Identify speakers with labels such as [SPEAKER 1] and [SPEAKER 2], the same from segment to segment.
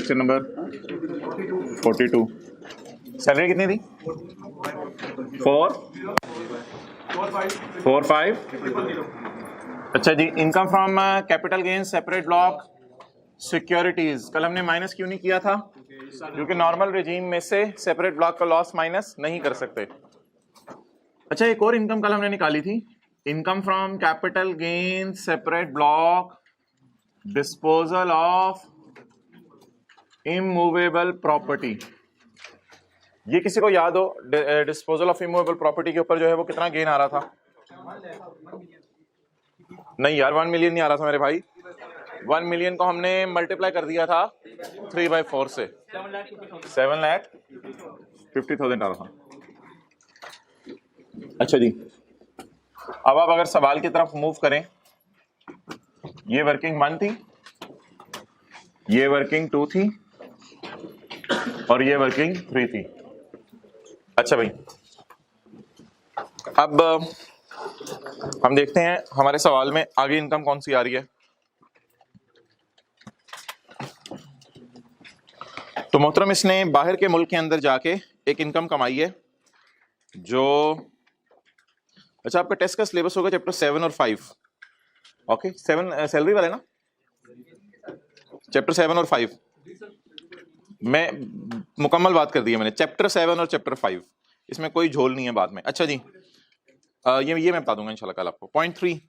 [SPEAKER 1] Question number 42। Salary कितनी थी? 4 5। अच्छा जी, income from capital gain separate block securities. कल हमने माइनस क्यों नहीं किया था? क्योंकि नॉर्मल रिजीम में से सेपरेट ब्लॉक का लॉस माइनस नहीं कर सकते। अच्छा, एक और इनकम कल हमने निकाली थी, income from capital gain separate block disposal of immovable property. ये किसी को याद हो? डिस्पोजल ऑफ इमूवेबल प्रॉपर्टी के ऊपर जो है वो कितना गेन आ रहा था? नहीं यार, 1 मिलियन नहीं आ रहा था मेरे भाई। 1 मिलियन को हमने मल्टीप्लाई कर दिया था 3/4 से, 7,50,000 आ रहा था। अच्छा जी, अब आप अगर सवाल की तरफ मूव करें, ये वर्किंग 1 थी, ये वर्किंग 2 थी और ये वर्किंग 3 थी। अच्छा भाई, अब हम देखते हैं हमारे सवाल में आगे इनकम कौन सी आ रही है। तो मोहतरम, इसने बाहर के मुल्क के अंदर जाके एक इनकम कमाई है जो, अच्छा आपका टेस्ट का सिलेबस होगा चैप्टर 7 और 5। ओके, 7 सैलरी वाले ना, चैप्टर 7 और 5 मैं मुकम्मल बात कर दी है मैंने, चैप्टर 7 और चैप्टर 5, इसमें कोई झोल नहीं है बाद में। अच्छा जी, ये मैं बता दूंगा इंशाल्लाह कल आपको। पॉइंट 3,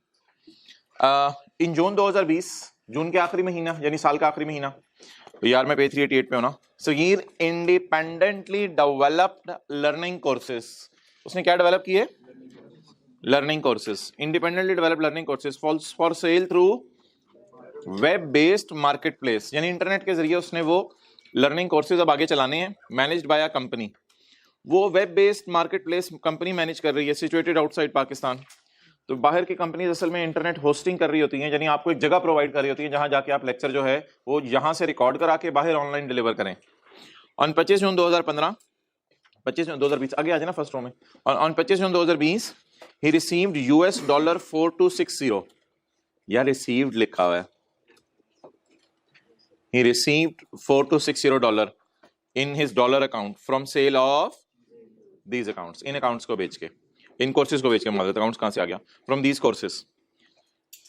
[SPEAKER 1] इन जून 2020, जून के आखिरी महीना यानी साल का आखिरी महीना, तो यार मैं पेज 388 पे हूं ना। Sagir independently developed learning courses. उसने क्या डेवलप किए? Learning courses, independently developed learning courses for sale through web based market place, यानी इंटरनेट के जरिए उसने वो लर्निंग कोर्सेज अब आगे चलाने हैं, मैनेज्ड बाय अ कंपनी। वो web based market place company manage कर रही है, सिचुएटेड आउटसाइड पाकिस्तान। तो बाहर की कंपनीज असल में इंटरनेट होस्टिंग कर रही होती हैं, यानी आपको एक जगह प्रोवाइड कर रही होती है जहां जाके आप लेक्चर जो है वो यहां से रिकॉर्ड करा के बाहर ऑनलाइन डिलीवर करें। ऑन 25 जून 2015, 25 जून 2020 आगे आ जाए ना फर्स्ट रो में। ऑन 25 जून 2020 ही रिसीव्ड $4260, या रिसीव्ड लिखा हुआ है, he received $4260 in his dollar account from sale of these accounts, in accounts को बेच के, इन courses को बेच के, मतलब accounts कहां से आ गया? From these courses.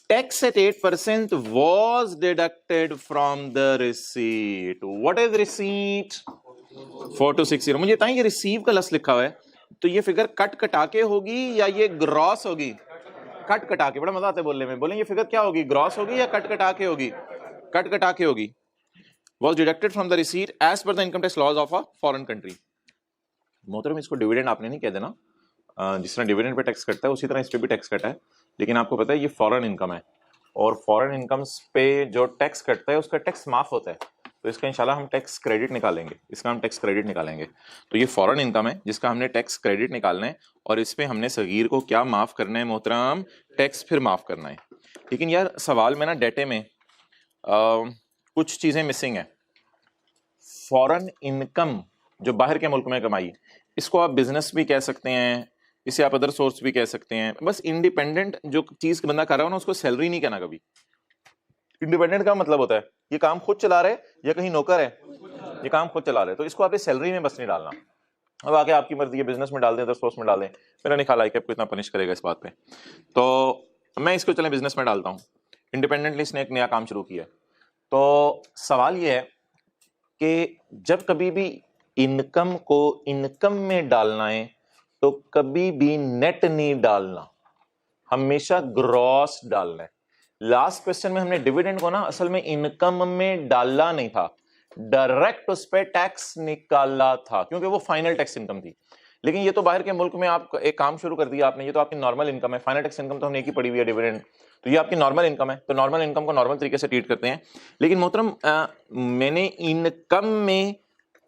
[SPEAKER 1] Tax at 8% was deducted from the receipt. What is receipt? 4260। मुझे बताएं, ये रिसीव का लफ्ज लिखा हुआ है, तो ये फिगर कट कटा के होगी या ये ग्रॉस होगी? कट कटा के, बड़ा मजा आता है बोलने में। बोलें ये फिगर क्या होगी, ग्रॉस होगी या कट कटा के होगी? कट कटा के होगी। Was deducted from the receipt as per the income tax laws of a foreign country. मोहतरम, इसको डिविडेंड आपने नहीं कह देना, जिस तरह डिविडेंड पे टैक्स कटता है उसी तरह इस पे भी टैक्स कटा है, लेकिन आपको पता है ये फॉरेन इनकम है और फॉरेन इनकम्स पे जो टैक्स कटता है उसका टैक्स माफ होता है, तो इसका इंशाल्लाह हम टैक्स क्रेडिट निकालेंगे, इसका हम टैक्स क्रेडिट निकालेंगे। तो ये फॉरेन इनकम है जिसका हमने टैक्स क्रेडिट निकालना है और इस पे हमने सगीर को क्या माफ करना है मोहतरम? टैक्स फिर माफ करना है। लेकिन यार सवाल में ना डेटे में कुछ चीजें मिसिंग है। फॉरेन इनकम जो बाहर के मुल्क में कमाई, इसको आप बिजनेस भी कह सकते हैं, इसे आप अदर सोर्स भी कह सकते हैं। बस इंडिपेंडेंट जो चीज बंदा कर रहा हो ना उसको सैलरी नहीं कहना कभी। इंडिपेंडेंट का मतलब होता है ये काम खुद चला रहे या कहीं नौकर है, ये काम खुद चला रहे, तो इसको आप सैलरी में बस नहीं डालना। अब आगे आपकी मर्जी है, बिजनेस में डाल दें, अदर सोर्स में डालें, मेरा नहीं ख्याल है कि आपको इतना पनिश करेगा इस बात पे। तो मैं इसको चले बिजनेस में डालता हूँ। इंडिपेंडेंटली इसने एक नया काम शुरू किया। तो सवाल ये है कि जब कभी भी इनकम को इनकम में डालना है तो कभी भी नेट नहीं डालना, हमेशा ग्रॉस डालना है। लास्ट क्वेश्चन में हमने डिविडेंड को ना असल में इनकम में डाला नहीं था, डायरेक्ट उस पर टैक्स निकाला था क्योंकि वो फाइनल टैक्स इनकम थी। लेकिन ये तो बाहर के मुल्क में आप एक काम शुरू कर दिया आपने, ये तो आपकी नॉर्मल इनकम है। फाइनल टैक्स इनकम तो हमने एक ही पड़ी हुई है, डिविडेंड, तो ये आपकी नॉर्मल इनकम है। तो नॉर्मल इनकम को नॉर्मल तरीके से ट्रीट करते हैं। लेकिन मोहतरम मैंने इनकम में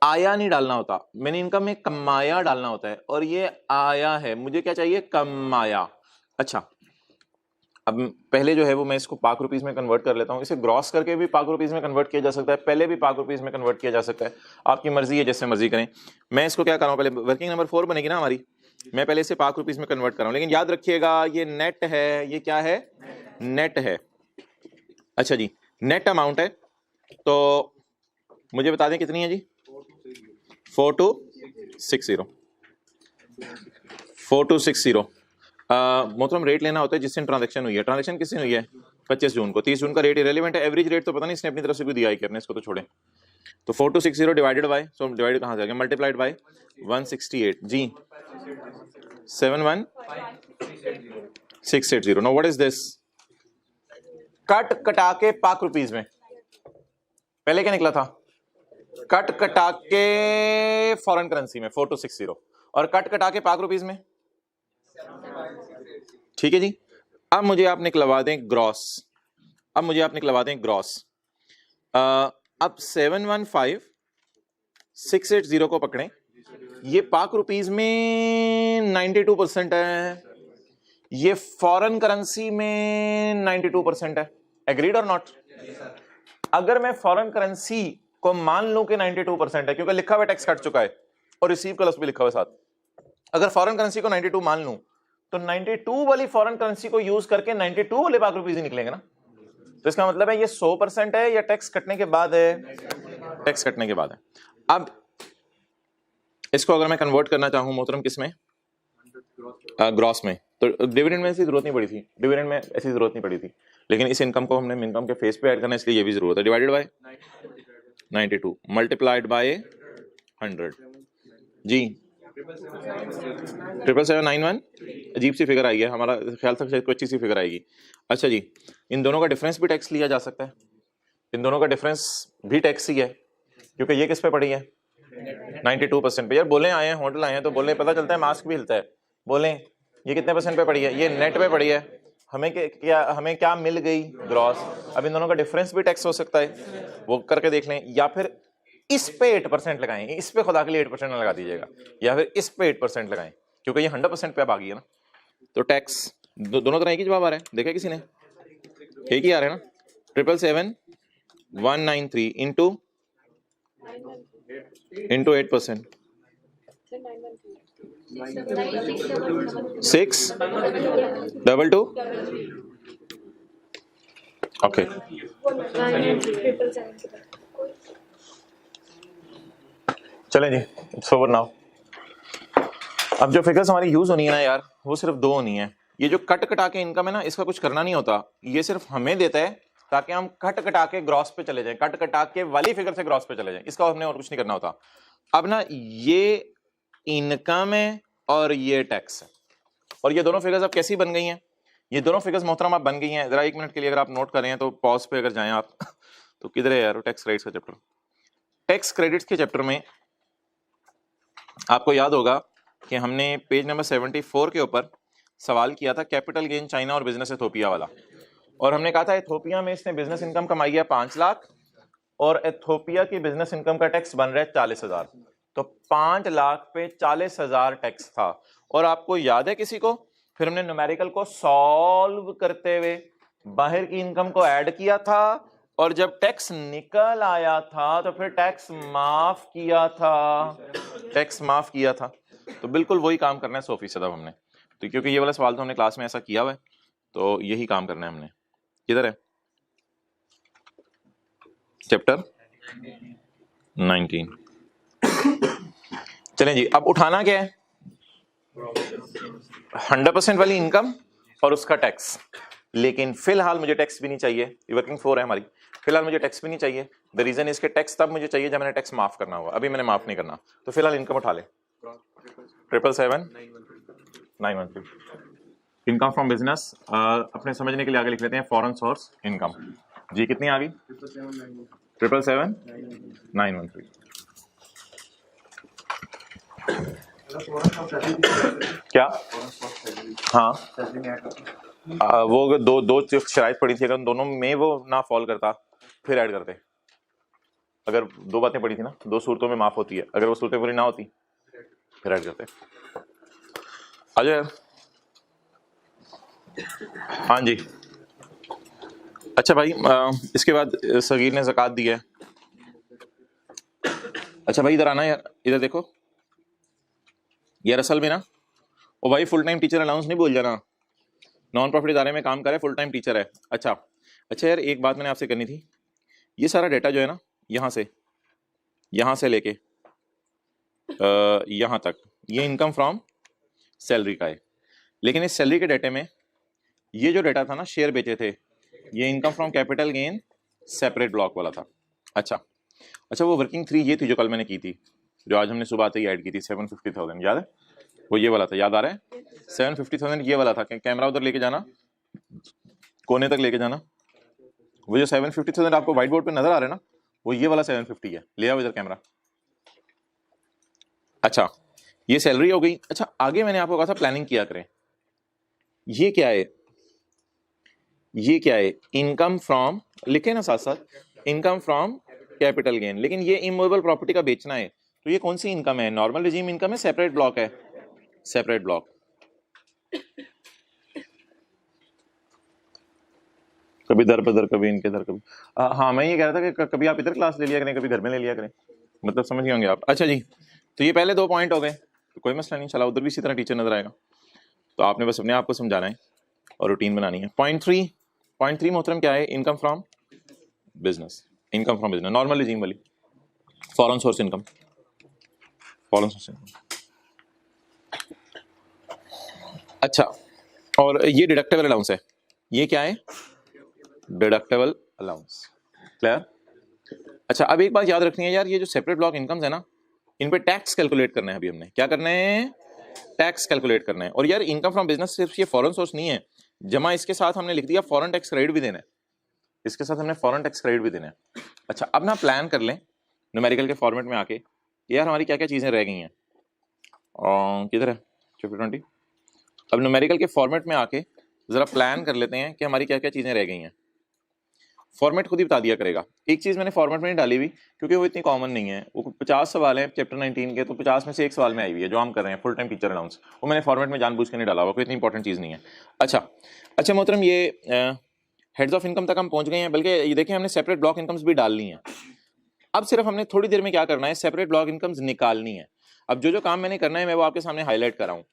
[SPEAKER 1] आया नहीं डालना होता, मैंने इनकम में कमाया डालना होता है, और ये आया है, मुझे क्या चाहिए? कमाया। अच्छा, अब पहले जो है वो मैं इसको पाक रुपीज में कन्वर्ट कर लेता हूँ। इसे ग्रॉस करके भी पाक रुपीज में कन्वर्ट किया जा सकता है, पहले भी पाक रुपीज में कन्वर्ट किया जा सकता है, आपकी मर्जी है, जैसे मर्जी करें। मैं इसको क्या कर रहा हूँ, पहले वर्किंग नंबर 4 बनेगी ना हमारी, मैं पहले इसे पाक रुपीज में कन्वर्ट कर रहा हूँ। लेकिन याद रखिएगा ये नेट है, ये क्या है? नेट है। अच्छा जी, नेट अमाउंट है। तो मुझे बता दें कितनी है जी? 4260 4260। मोहतरम रेट लेना होता है जिस दिन ट्रांजैक्शन हुई है। ट्रांजैक्शन किस दिन हुई है? 25 जून को। 30 जून का रेट इरेलीवेंट है, एवरेज रेट तो पता नहीं इसने अपनी तरफ से भी दिया है करने, इसको तो छोड़ें। तो 4260 डिवाइडेड बाय, सो डिवाइड कहाँ से आ गया, मल्टीप्लाइड बाय 168 जी 71680। No what is this? Cut कटा के पाक रुपीज में पहले क्या निकला था? कट कटा के फॉरेन करेंसी में 4260 और कट कटा के पाक रुपीज में, ठीक है जी। अब मुझे आप निकलवा दें ग्रॉस, अब मुझे आप निकलवा दें ग्रॉस। अब 715680 को पकड़ें, ये पाक रुपीज में 92% है, ये फॉरेन करेंसी में 92% है। एग्रीड और नॉट? अगर मैं फॉरेन करेंसी को मान लूं कि 92% है, क्योंकि लिखा हुआ टैक्स कट चुका है और रिसीव का लफ्ज भी लिखा हुआ साथ, अगर फॉरेन करेंसी को 92 मान लूं तो 92 वाली फॉरेन करेंसी को यूज करके 92 वाले पाक रुपीज ही निकलेंगे ना। तो इसका मतलब है ये 100% है या टैक्स कटने के बाद है? टैक्स कटने के बाद है। अब इसको अगर मैं कन्वर्ट करना चाहूं मोहतरम किस में? ग्रॉस में, तो डिविडेंड में ऐसी जरूरत नहीं पड़ी थी, डिविडेंड में ऐसी जरूरत नहीं पड़ी थी, लेकिन इस इनकम को हमने इनकम के फेस पे ऐड करना है, इसलिए ये भी जरूरत है। डिवाइडेड बाय 92 मल्टीप्लाइड बाय 100 जी 77791। अजीब सी फिगर आई है, हमारा ख्याल था शायद कोई अच्छी सी फिगर आएगी। अच्छा जी, इन दोनों का डिफरेंस भी टैक्स लिया जा सकता है, इन दोनों का डिफरेंस भी टैक्स ही है, क्योंकि ये किस पे पड़ी है? 92% पे। यार बोले आए हैं, होटल आए हैं तो बोले, पता चलता है मास्क भी हिलता है। बोले ये कितने % पे पड़ी है? ये नेट पे पड़ी है। हमें क्या मिल गई? ग्रॉस। अब इन दोनों का डिफरेंस भी टैक्स हो सकता है, वो करके देख लें, या फिर इस पे 8% लगाएं, इस पे खुदा के लिए 8% लगा दीजिएगा, या फिर इस पे 8% लगाएं, क्योंकि ये 100% पे अब आ गई है ना। तो टैक्स दोनों तरह की जवाब आ रहा है, देखा किसी ने? एक ही आ रहा है ना। 777,193 इंटू 8%, 622 ओके। चलें जी, इट्स ओवर नाउ। अब जो फिगर्स हमारी यूज होनी है ना यार, वो सिर्फ दो होनी है। ये जो कट कटा के इनकम है ना, इसका कुछ करना नहीं होता, ये सिर्फ हमें देता है ताकि हम कट कटा के ग्रॉस पे चले जाएं, कट कटा के वाली फिगर से ग्रॉस पे चले जाएं, इसका हमने और कुछ नहीं करना होता। अब ना ये इनकम है और ये टैक्स है, और ये दोनों फिगर्स अब कैसी बन गई हैं? ये दोनों फिगर्स मोहतरम आप बन गई हैं। जरा 1 मिनट के लिए अगर आप नोट कर रहे हैं तो पॉज पे अगर जाएं आप तो किधर है यार टैक्स क्रेडिट्स का चैप्टर? टैक्स क्रेडिट्स के चैप्टर में आपको याद होगा कि हमने पेज नंबर 74 के ऊपर सवाल किया था कैपिटल गेन चाइना और बिजनेस इथोपिया वाला, और हमने कहा था इथोपिया में इसने बिजनेस इनकम कमाई है 5 लाख और इथोपिया की बिजनेस इनकम का टैक्स बन रहा है 40,000, तो 5 लाख पे 40,000 टैक्स था। और आपको याद है किसी को, फिर हमने न्यूमेरिकल को सॉल्व करते हुए बाहर की इनकम को ऐड किया था, और जब टैक्स निकल आया था तो फिर टैक्स माफ किया था, टैक्स माफ किया था। तो बिल्कुल वही काम करना है 100% अब हमने, तो क्योंकि ये वाला सवाल तो हमने क्लास में ऐसा किया हुआ है, तो यही काम करना है हमने। किधर है चैप्टर 19? चलें जी, अब उठाना क्या है? 100% वाली इनकम और उसका टैक्स, लेकिन फिलहाल मुझे टैक्स भी नहीं चाहिए, वर्किंग फोर है हमारी, फिलहाल मुझे टैक्स भी नहीं चाहिए। द रीजन इसके टैक्स तब मुझे चाहिए जब मैंने टैक्स माफ करना होगा, अभी मैंने माफ नहीं करना, तो फिलहाल इनकम उठा ले 777,913 इनकम फ्रॉम बिजनेस। अपने समझने के लिए आगे लिख लेते हैं फॉरेन सोर्स इनकम जी। कितनी आ गई? 777,913। क्या? हाँ, वो दो शराइत पड़ी थी, अगर उन दोनों में वो ना फॉल करता फिर ऐड करते। अगर 2 बातें पड़ी थी ना, 2 सूरतों में माफ होती है, अगर वो सूरतें पूरी ना होती फिर ऐड करते। आ जाओ। हाँ जी, अच्छा भाई, इसके बाद सगीर ने ज़कात दी है। अच्छा भाई इधर आना यार, इधर देखो यार, असल में ना ओ भाई फुल टाइम टीचर अलाउंस नहीं भूल जाना, नॉन प्रॉफिट इदारे में काम करे, फुल टाइम टीचर है। अच्छा यार, एक बात मैंने आपसे करनी थी, ये सारा डाटा जो है ना यहाँ से यहाँ से लेके यहाँ तक ये इनकम फ्रॉम सैलरी का है, लेकिन इस सैलरी के डेटे में ये जो डेटा था ना, शेयर बेचे थे, ये income from capital gain separate block वाला था। अच्छा अच्छा, वो वर्किंग 3 ये थी जो कल मैंने की थी, जो आज हमने सुबह आते ही ऐड की थी, 750,000 याद है? वो ये वाला था, याद आ रहा है? 750,000 ये वाला था। कैमरा उधर लेके जाना, कोने तक लेके जाना। वो जो 750,000 आपको व्हाइट बोर्ड पे नजर आ रहा है ना, वो ये वाला 750 है। ले आओ इधर कैमरा। अच्छा, ये सैलरी हो गई। अच्छा, आगे मैंने आपको कहा था प्लानिंग किया करें। ये क्या है? ये क्या है? इनकम फ्रॉम, लिखे ना साथ साथ, इनकम फ्रॉम कैपिटल गेन। लेकिन ये इमूवेबल प्रॉपर्टी का बेचना है, तो ये कौन सी इनकम है? नॉर्मल रिजीम इनकम है, सेपरेट ब्लॉक है? Separate block. कभी दर पर दर, कभी इनके दर, कभी हाँ, मैं ये कह रहा था कि कभी आप इधर क्लास ले लिया करें, कभी घर में ले लिया करें, मतलब समझ गए होंगे आप। अच्छा जी, तो ये पहले 2 पॉइंट हो गए, तो कोई मसला नहीं, चला उधर भी इसी तरह टीचर नजर आएगा। तो आपने बस अपने आप को समझाना है और रूटीन बनानी है। पॉइंट 3 मोहतरम क्या है? Income from business. Income from business, normal regime वाली, foreign source income, foreign source income. अच्छा, और ये डिडक्टेबल अलाउंस है। ये क्या है? Deductible allowance. क्लियर? अच्छा, अब एक बात याद रखनी है यार, ये जो सेपरेट ब्लॉक इनकम्स है ना, इन पे टैक्स कैलकुलेट करना है। अभी हमने क्या करना है? टैक्स कैलकुलेट करना है। और यार इनकम फ्रॉम बिजनेस सिर्फ ये फॉरेन सोर्स नहीं है, जमा इसके साथ हमने लिख दिया फॉरेन टैक्स क्रेडिट भी देना है, इसके साथ हमने फॉरेन टैक्स क्रेडिट भी देना है। अच्छा, अब ना प्लान कर लें न्यूमेरिकल के फॉर्मेट में आके, यार हमारी क्या क्या चीजें रह गई हैं। किधर है चैप्टर 20? अब न्यूमेरिकल के फॉर्मेट में आके जरा प्लान कर लेते हैं कि हमारी क्या क्या चीजें रह गई हैं। फॉर्मेट खुद ही बता दिया करेगा। एक चीज मैंने फॉर्मेट में नहीं डाली हुई क्योंकि वो इतनी कॉमन नहीं है। वो 50 सवाल हैं चैप्टर 19 के, तो 50 में से एक सवाल में आई हुई है जो हम कर रहे हैं, फुल टाइम टीचर अलाउंस। वो मैंने फॉर्मेट में जानबूझ के नहीं डाला हुआ, कोई इतनी इंपॉर्टेंट चीज नहीं है। अच्छा मोहतरम, ये हेड्स ऑफ इनकम तक हम पहुंच गए हैं, बल्कि ये देखिए हमने सेपरेट ब्लॉक इनकम्स भी डाल ली हैं। अब सिर्फ हमने थोड़ी देर में क्या करना है? सेपरेट ब्लॉक इनकम्स निकालनी है। अब जो जो काम मैंने करना है मैं वो आपके सामने हाईलाइट कर रहा हूँ।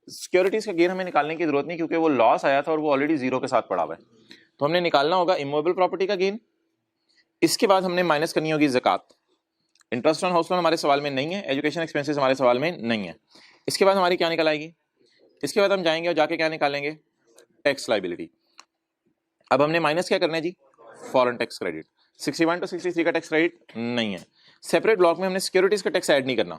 [SPEAKER 1] सिक्योरिटीज का गेन हमें निकालने की जरूरत नहीं, क्योंकि वो लॉस आया था और वो ऑलरेडी 0 के साथ पड़ा हुआ है। तो हमने निकालना होगा इमूवेबल प्रॉपर्टी का गेन। इसके बाद हमने माइनस करनी होगी ज़कात। इंटरेस्ट ऑन हाउस लोन हमारे सवाल में नहीं है, एजुकेशन एक्सपेंसेस हमारे सवाल में नहीं है। इसके बाद हमारी क्या निकल आएगी? इसके बाद हम जाएंगे और जाके क्या निकालेंगे? Tax liability. अब हमने माइनस क्या करना है जी? Foreign tax credit. 61 to 63 का टैक्स क्रेडिट नहीं है। सेपरेट ब्लॉक में हमने सिक्योरिटीज का टैक्स ऐड नहीं करना,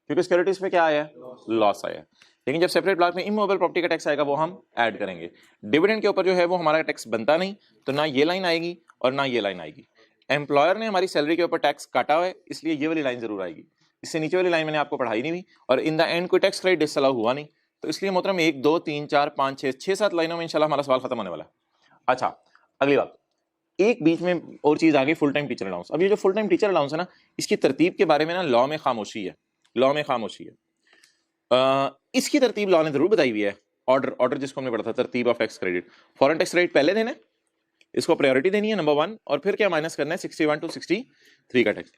[SPEAKER 1] क्योंकि सिक्योरिटीज पे क्या आया है? लॉस आया है। लेकिन जब सेपरेट ब्लॉक में इमूवेबल प्रॉपर्टी का टैक्स आएगा वो हम ऐड करेंगे। डिविडेंड के ऊपर जो है वो हमारा टैक्स बनता नहीं, तो ना ये लाइन आएगी और ना ये लाइन आएगी। एम्प्लॉयर ने हमारी सैलरी के ऊपर टैक्स काटा हुआ है, इसलिए ये वाली लाइन जरूर आएगी। इससे नीचे वाली लाइन मैंने आपको पढ़ाई नहीं हुई, और इन द एंड कोई टैक्स क्रेडिट डिसअलाउ हुआ नहीं, तो इसलिए मोहतरम 1 2 3 4 5 6 7 लाइनों में इंशाल्लाह हमारा सवाल खत्म होने वाला है। अच्छा, अगली बात, एक बीच में और चीज आ गई, फुल टाइम टीचर अलाउंस। अब ये जो फुल टाइम टीचर अलाउंस है ना, इसकी तरतीब के बारे में ना लॉ में खामोशी है। लॉ में खामोशी है। इसकी तरतीब लॉ ने जरूर बताई हुई है। ऑर्डर जिसको हमने पढ़ा था, तरतीब of tax credit. Foreign tax credit पहले देना है, इसको प्रायोरिटी देनी है नंबर 1, और फिर क्या माइनस करना है? 61 to 63 का टैक्स।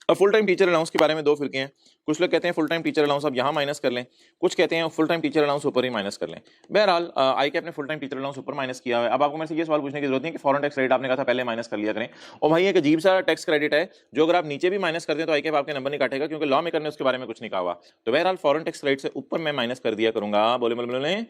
[SPEAKER 1] अब फुल टाइम टीचर अलाउंस के बारे में 2 फिरके हैं। कुछ लोग कहते हैं फुल टाइम टीचर अलाउंस अब यहाँ माइनस कर लें, कुछ कहते हैं फुल टाइम टीचर अलाउंस ऊपर ही माइनस कर लें। बहरहाल आई के अपने फुल टाइम टीचर अलाउंस ऊपर माइनस किया है। अब आपको मेरे से ये सवाल पूछने की जरूरत नहीं कि फॉरेन टैक्स क्रेडिट आपने कहा था पहले माइनस कर लिया करें। और भाई एक अजीब सा टैक्स क्रेडिट है जो अगर आप नीचे भी माइनस कर दें तो आई के आपके नंबर नहीं काटेगा, क्योंकि लॉ में करने उसके बारे में कुछ नहीं कहा हुआ। तो बहरहाल फॉरेन टैक्स क्रेडिट से ऊपर मैं माइनस कर दिया करूंगा। बोले बोले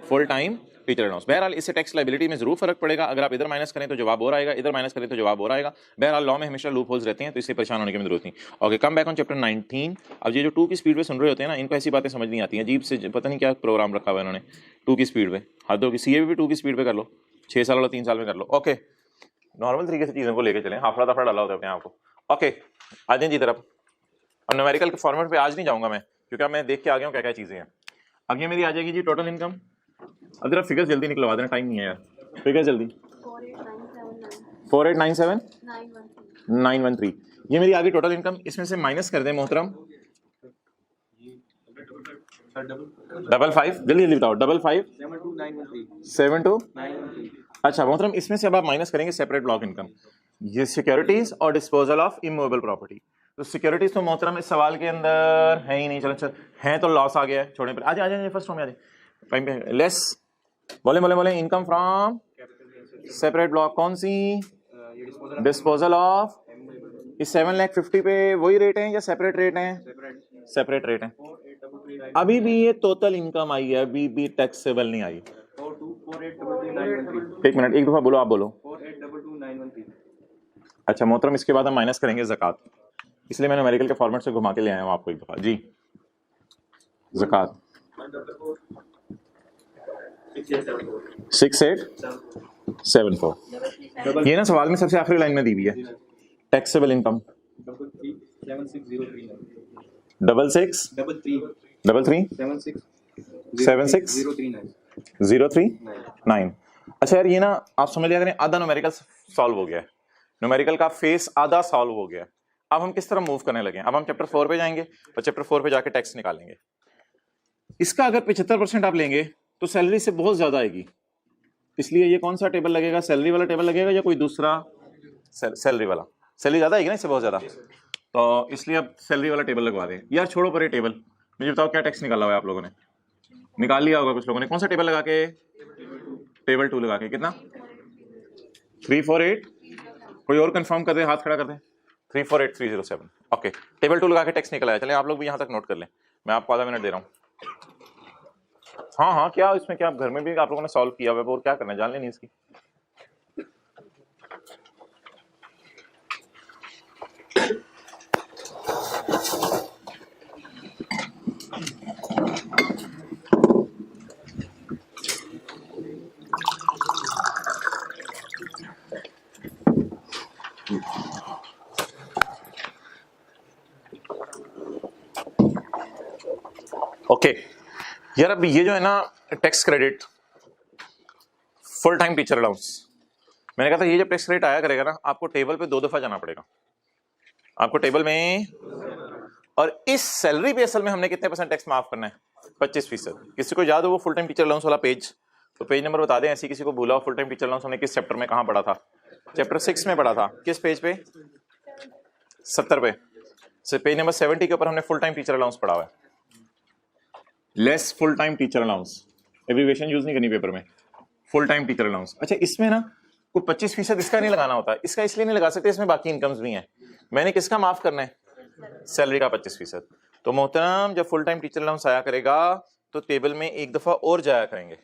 [SPEAKER 1] फुल टाइम टीचर अलाउंस। बहरहाल इससे टैक्स लाइबिलिटी में जरूर फर्क पड़ेगा। अगर आप इधर माइनस करें तो जवाब और आएगा, इधर माइनस करें तो जवाब और आएगा। बहरहाल लॉ में हमेशा लूप होल्स रहते हैं, तो इससे परेशान होने की जरूरत नहीं। Okay, come back on chapter 19। अब ये जो 2 की स्पीड पे सुन रहे होते हैं ना, इनको ऐसी बातें समझ नहीं आती हैं, अजीब से पता नहीं क्या प्रोग्राम रखा हुआ है इन्होंने। 2 की स्पीड पे हद होगी। सीए भी 2 की स्पीड पे कर लो, 6 साल वाला 3 साल में कर लो। ओके, नॉर्मल तरीके से चीज़ों को लेके चलें, हाफड़ा दफड़ा डाला होता है अपने आप को। ओके, आ जाए जी तरफ। अब न्यूमेरिकल के फॉर्मेट पे आज नहीं जाऊंगा मैं, क्योंकि अब मैं देख के आ गया हूँ क्या क्या चीज़ें हैं। अब ये मेरी आ जाएगी जी टोटल इनकम। अब जरा फिगर्स जल्दी निकलवा देना, टाइम नहीं है यार। फिगर्स जल्दी। 4897 913, ये मेरी आगे टोटल इनकम। इसमें से माइनस कर दें मोहतरम 55, जल्दी जल्दी बताओ। 55 72 अच्छा मोहतरम, इसमें से अब आप माइनस करेंगे सेपरेट ब्लॉक इनकम, ये सिक्योरिटीज और डिस्पोजल ऑफ इमूवेबल प्रॉपर्टी। तो सिक्योरिटीज तो मोहतरम इस सवाल के अंदर है ही नहीं। चलो चल है तो लॉस आ गया है, छोड़ने पर आ जाए फर्स्ट रो में आ जाए। लेस बोले इनकम फ्रॉम सेपरेट ब्लॉक कौन सी? डिस्पोजल ऑफ इस 7,50,000 पे वही रेट है या सेपरेट रेट है? सेपरेट रेट है। अभी भी ये टोटल इनकम आई है, अभी भी टैक्सेबल नहीं आई। एक मिनट, एक दफा बोलो, आप बोलो।
[SPEAKER 2] 4822,913।
[SPEAKER 1] अच्छा मोहतरम, इसके बाद हम माइनस करेंगे ज़कात, इसलिए मैंने न्यूमेरिकल के फॉर्मेट से घुमा के ले आया हूँ आपको एक दफा जी। ज़कात 6874, ये ना सवाल में सबसे आखिरी लाइन में दी हुई है। Taxable income 66,039। अच्छा यार, ये ना आप समझ लिया करें, आधा न्यूमेरिकल सॉल्व हो गया है, न्यूमेरिकल का फेस आधा सॉल्व हो गया है। अब हम किस तरह मूव करने लगे? अब हम चैप्टर 4 पे जाएंगे और चैप्टर 4 पे जाके टैक्स निकालेंगे। इसका अगर 75% आप लेंगे तो सैलरी से बहुत ज्यादा आएगी, इसलिए ये कौन सा टेबल लगेगा? सैलरी वाला टेबल लगेगा या कोई दूसरा? सैलरी वाला। सैलरी ज्यादा आएगी ना इससे बहुत ज्यादा, तो इसलिए अब सैलरी वाला टेबल लगवा दें। यार छोड़ो पर ये टेबल, मुझे बताओ क्या टैक्स निकाला हुआ है आप लोगों ने? निकाल लिया होगा कुछ लोगों ने। कौन सा टेबल लगा के? टेबल 2 लगा के। कितना? 348। कोई और कंफर्म कर दे, हाथ खड़ा कर दे। 348307। ओके, टेबल 2 लगा के टैक्स निकला है। चले आप लोग भी यहाँ तक नोट कर लें, मैं आपको आधा मिनट दे रहा हूँ। हाँ हाँ, क्या इसमें, क्या घर में भी आप लोगों ने सॉल्व किया हुआ है, और क्या करना है जान लेनी इसकी। ओके यार, अब ये जो है ना tax credit, full time teacher allowance, मैंने कहा था ये जब टैक्स क्रेडिट आया करेगा ना, आपको टेबल पे 2 दफा जाना पड़ेगा, आपको टेबल में। और इस सैलरी पे असल में हमने कितने % टैक्स माफ करना है? 25%। किसी को याद हो वो फुल टाइम टीचर अलाउंस वाला पेज? तो पेज नंबर बता दें, ऐसी किसी को भूला हो। फुल टाइम टीचर अलाउंस हमने किस चैप्टर में कहाँ पढ़ा था? चैप्टर 6 में पढ़ा था। किस पेज पे? 70 पे। पेज नंबर 70 के ऊपर हमने फुल टाइम टीचर अलाउंस पढ़ा हुआ है। Less full time teacher allowance, abbreviation use नहीं करनी पेपर में, फुल टाइम टीचर अलाउंस। अच्छा, इसमें ना कोई 25% इसका नहीं लगाना होता। इसका इसलिए नहीं लगा सकते, इसमें बाकी इनकम्स भी हैं। मैंने किसका माफ करना है? सैलरी का 25%। तो मोहतरम, जब फुल टाइम टीचर अलाउंस आया करेगा तो टेबल में एक दफा और जाया करेंगे।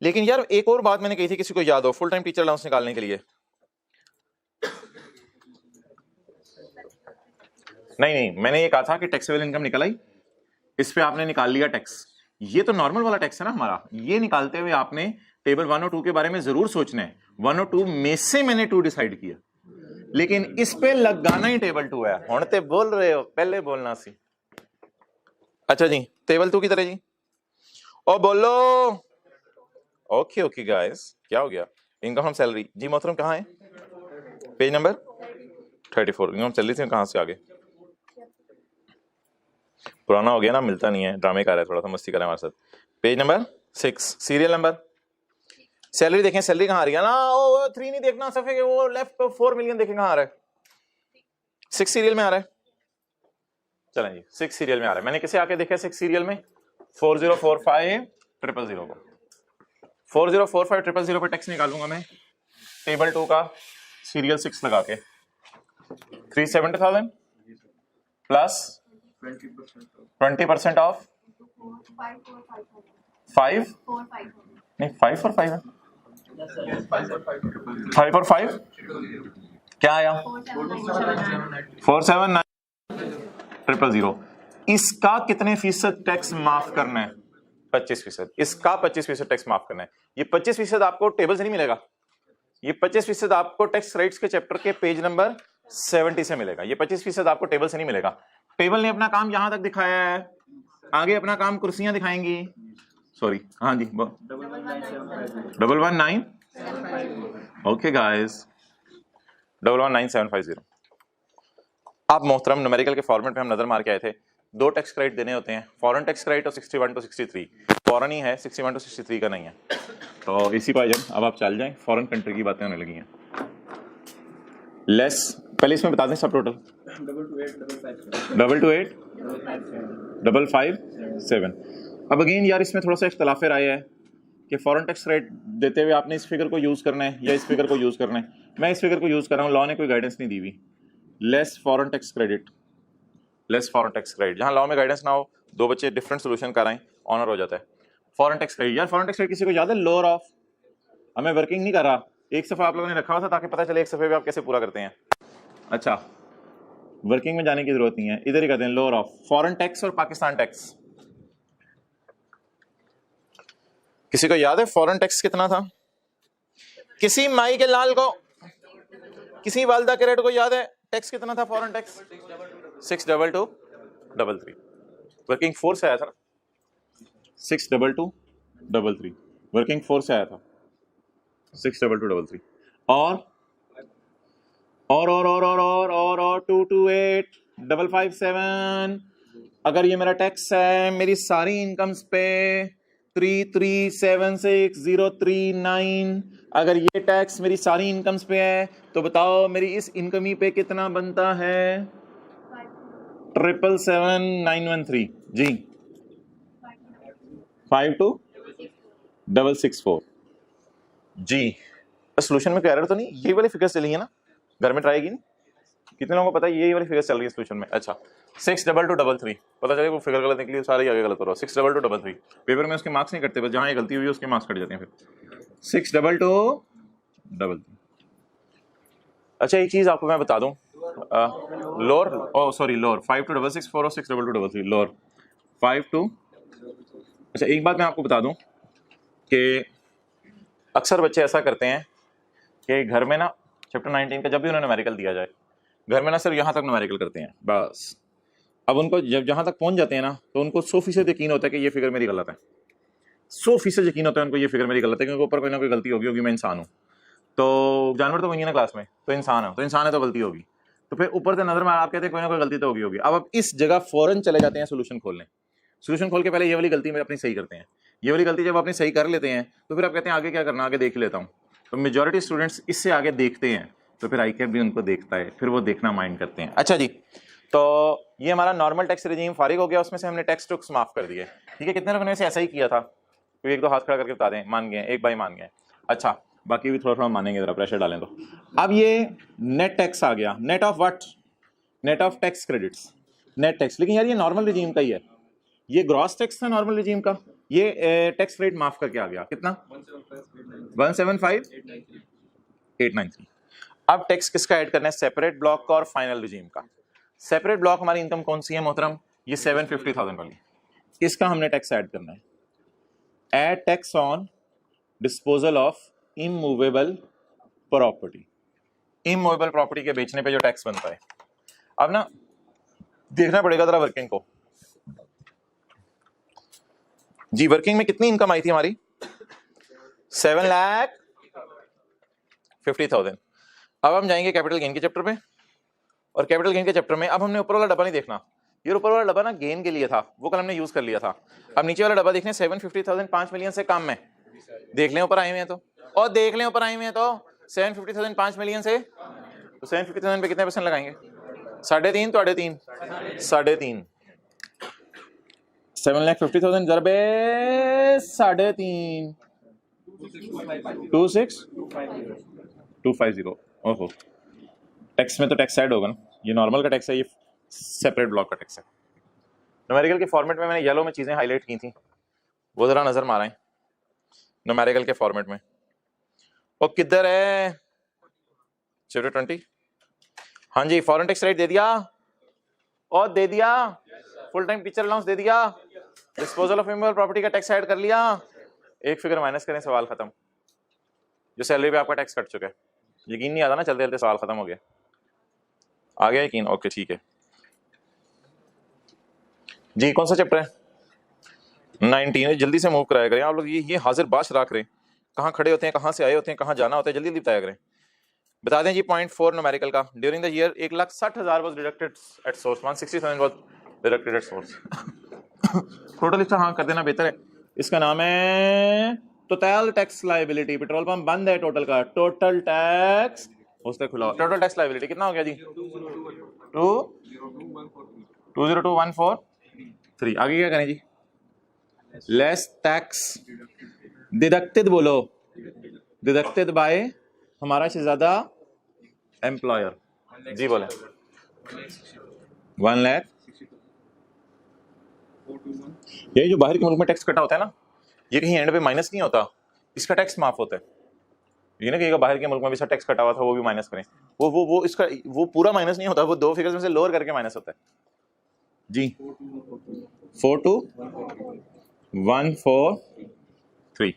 [SPEAKER 1] लेकिन यार एक और बात मैंने कही थी, किसी को याद हो फुल टाइम टीचर अलाउंस निकालने के लिए? नहीं, मैंने ये कहा था कि टैक्सेबल इनकम निकल आई, इस पे आपने निकाल लिया टैक्स। ये तो नॉर्मल वाला टैक्स है ना हमारा। ये निकालते हुए आपने टेबल 1 और 2 के बारे में जरूर सोचना है। 1 और 2 में से मैंने 2 डिसाइड किया, लेकिन इस पे लगाना ही टेबल 2 है। होने बोल रहे हो, पहले बोलना सी। अच्छा जी, टेबल 2 की तरह जी, ओ बोलो। ओके ओके गाइस, क्या हो गया? इनकम फ्रॉम सैलरी जी मोहतरम कहाँ है? Page number 34। इनकम सैलरी से कहाँ से आगे? पुराना हो गया ना, मिलता नहीं है, ड्रामे कर रहा है, थोड़ा सा मस्ती कर रहा है हमारे साथ। Page number 6, serial number. Salary देखें, सैलरी कहाँ आ रही है ना? ओ 3 नहीं देखना सफे के, वो लेफ्ट 4 मिलियन देखें कहाँ आ रहा है? 6 सीरियल में आ रहा है। चलें जी, 6 सीरियल में आ रहा है। मैंने किसे आके देखा 6 सीरियल में? 4045,000 को। 4045,000 पे टैक्स निकालूंगा मैं टेबल 2 का सीरियल 6 लगा के। 370,000 प्लस 20% ऑफ 5 नहीं 5 और 5 है, 5 और 5 क्या आया? 479,000। इसका कितने फीसद टैक्स माफ करना है? 25%। इसका 25% टैक्स माफ करना है। ये 25% आपको टेबल से नहीं मिलेगा, ये 25% आपको टैक्स क्रेडिट्स के चैप्टर के पेज नंबर 70 से मिलेगा। ये 25% आपको टेबल से नहीं मिलेगा। टेबल ने अपना काम यहां तक दिखाया है, आगे अपना काम कुर्सियां दिखाएंगी। सॉरी, हाँ जी, 119। Okay guys, 119,750। आप मोहतरम न्यूमेरिकल के फॉर्मेट में हम नजर मार के आए थे। 2 टैक्स क्रेडिट देने होते हैं, फॉरेन टैक्स क्रेडिट और 61 to 63। फॉरेन ही है, 61 to 63 का नहीं है। तो इसी पर अब आप चल जाएं, फॉरेन कंट्री की बातें होने लगी हैं। लेस, पहले इसमें बता दें सब टोटल। 228,557। अब अगेन यार इसमें थोड़ा सा इख्तलाफ राय है कि फॉरेन टैक्स रेट देते हुए आपने इस फिगर को यूज करना है या इस फिगर को यूज करना है। मैं इस फिगर को यूज कर रहा हूँ, लॉ ने कोई गाइडेंस नहीं दी हुई। Less foreign tax credit, less foreign tax credit. जहां लॉ में गाइडेंस ना हो, दो बच्चे डिफरेंट सोल्यूशन कराएं, ऑनर हो जाता है। फॉरेन टैक्स क्रेडिट, यार फॉरेन टैक्स क्रेडिट किसी को याद है? लोअर ऑफ, हमें वर्किंग नहीं कर रहा, एक सफा आप लोगों ने रखा हुआ था ताकि पता चले एक सफे पे आप कैसे पूरा करते हैं। अच्छा, वर्किंग में जाने की जरूरत नहीं है, इधर ही करते हैं। लोअर ऑफ फॉरेन टैक्स और पाकिस्तान टैक्स, किसी को याद है फॉरेन टैक्स कितना था? किसी माई के लाल को, किसी वालदा के रेट को याद है टैक्स कितना था फॉरेन टैक्स? 62233। वर्किंग फोर्स आया था ना, 62233 वर्किंग फोर्स आया था, 62233। और 228557। अगर ये मेरा टैक्स है, मेरी सारी इनकम्स पे 3376039, अगर ये टैक्स मेरी सारी इनकम्स पे है तो बताओ मेरी इस इनकमी पे कितना बनता है? 777913 जी, 52664 जी। सोल्यूशन में कोई एरर तो नहीं? यही वाली फिगर्स चली है ना, घर में ट्राई की नहीं? कितने लोगों को पता है यही वाली फिगर्स चल रही है सोल्यूशन में? अच्छा, 62233, पता चले वो फिगर गलत निकली, सारे आगे गलत हो रहा है। 62233 पेपर में उसके मार्क्स नहीं कटते, बस जहां ये गलती हुई है उसके मार्क्स कट जाते हैं फिर। 62233। अच्छा, एक चीज आपको मैं बता दूं, लोअर, ओ सॉरी लोअर 526664 और 62233 लोअर 52। अच्छा, एक बात मैं आपको बता दूं कि अक्सर बच्चे ऐसा करते हैं कि घर में ना चैप्टर 19 का जब भी उन्हें न्यूमेरिकल दिया जाए, घर में ना सिर्फ यहाँ तक न्यूमेरिकल करते हैं बस। अब उनको जब जहाँ तक पहुँच जाते हैं ना तो उनको 100% यकीन होता है कि ये फिगर मेरी गलत है, 100% यकीन होता है उनको ये फिगर मेरी गलत है, क्योंकि ऊपर कोई ना कोई गलती होगी, मैं इंसान हूँ। तो जानवर तो वही है ना क्लास में, तो इंसान है, तो इंसान है तो गलती होगी, तो फिर ऊपर से नजर में आप कहते हैं कोई ना कोई गलती तो होगी। अब आप इस जगह फौरन चले जाते हैं सोल्यूशन खोलने, सोल्यूशन खोल के पहले ये वाली गलती में अपनी सही करते हैं। ये वाली गलती जब अपनी सही कर लेते हैं तो फिर आप कहते हैं आगे क्या करना, आगे देख लेता हूँ। तो मेजॉरिटी स्टूडेंट्स इससे आगे देखते हैं, तो फिर ICAP भी उनको देखता है, फिर वो देखना माइंड करते हैं। अच्छा जी, तो ये हमारा नॉर्मल टैक्स रेजिम फारिग हो गया, उसमें से हमने टैक्स टुक्स माफ कर दिए। ठीक है, कितने लोगों ने वैसे ऐसा ही किया था? क्योंकि एक दो हाथ खड़ा करके बता दें, मान गए, एक भाई मान गए। अच्छा, बाकी भी थोड़ा थोड़ा मानेंगे, जरा प्रेशर डालें तो। अब ये नेट टैक्स आ गया, net of what? Net of tax credits, net tax. लेकिन यार ये नॉर्मल रिजीम का ही है, ये ग्रॉस टैक्स था नॉर्मल रिजीम का, ये टैक्स रेट माफ करके आ गया कितना? 175,893। अब टैक्स किसका ऐड करना है? सेपरेट ब्लॉक का और फाइनल रिजीम का। सेपरेट ब्लॉक हमारी इनकम कौन सी है मोहतरम? ये 750,000 वाली, इसका हमने टैक्स ऐड करना है। Add tax on disposal of immovable property, immovable property के बेचने पे जो टैक्स बनता है। अब ना देखना पड़ेगा जरा वर्किंग को जी। वर्किंग में कितनी इनकम आई थी हमारी? 7,50,000। अब हम जाएंगे कैपिटल गेन के चैप्टर पे, और कैपिटल गेन के चैप्टर में अब हमने ऊपर वाला डब्बा नहीं देखना, ये ऊपर वाला डब्बा ना गेन के लिए था, वो कल हमने यूज कर लिया था। अब नीचे वाला डब्बा देखने 750,000 5 मिलियन से कम में, देख लें ऊपर आए हुए हैं तो, और देख लें ऊपर आए हुए हैं तो 750,000 5 मिलियन से, तो 750,000 पे कितने % लगाएंगे? 3.5 तो 3.5 3.5 7,50,000 जरबे 3.5 26,250। ओहो, टैक्स में तो टैक्स ऐड होगा ना, ये नॉर्मल का टैक्स है, ये सेपरेट ब्लॉक का टैक्स है। न्यूमेरिकल के फॉर्मेट में मैंने येलो में चीजें हाईलाइट की थी, वो जरा नजर मारें न्यूमेरिकल के फॉर्मेट में। वो किधर है? चैप्टर 20। हाँ जी, फॉरेन टैक्स रेट दे दिया, और दे दिया फुल टाइम टीचर अलाउंस दे दिया, डिस्पोजल ऑफ इमूवेबल प्रॉपर्टी का टैक्स ऐड कर लिया, एक फिगर माइनस करें, सवाल खत्म। जो सैलरी पे आपका टैक्स कट चुका है, यकीन नहीं आता ना, चलते चलते सवाल खत्म हो गया। आ गया यकीन? ओके ठीक है जी। कौन सा चैप्टर है? 19। जल्दी से मूव कराया करें आप लोग, ये हाजिर बाश रख रहे, कहाँ खड़े होते हैं, कहाँ से आए होते हैं, कहाँ जाना होता है, जल्दी जल्दी बताया करें। बता दें जी पॉइंट 4 न्यूमेरिकल का, during the year 1,60,000 was deducted at source, 160,000 was deducted at source. Total इसका हाँ कर देना बेहतर है। इसका नाम है total tax liability. Petrol pump बंद है टोटल का, टोटल टैक्स उससे खुला। टोटल टैक्स लायबिलिटी कितना हो गया जी? 202,143। आगे क्या करें जी? लेस टैक्स डिडक्टेड, बोलो डिडक्टेड बाय हमारा शहजादा एम्प्लॉयर जी, बोले 1 लाख। ये जो बाहर के मुल्क में टैक्स कटा होता है ना, ये कहीं एंड पे माइनस नहीं होता, इसका टैक्स माफ होता है। ये ना कि बाहर के मुल्क में भी टैक्स कटा हुआ था वो भी माइनस करें, वो इसका वो पूरा माइनस नहीं होता, वो दो फिगर्स में से लोअर करके माइनस होता है जी। 42143।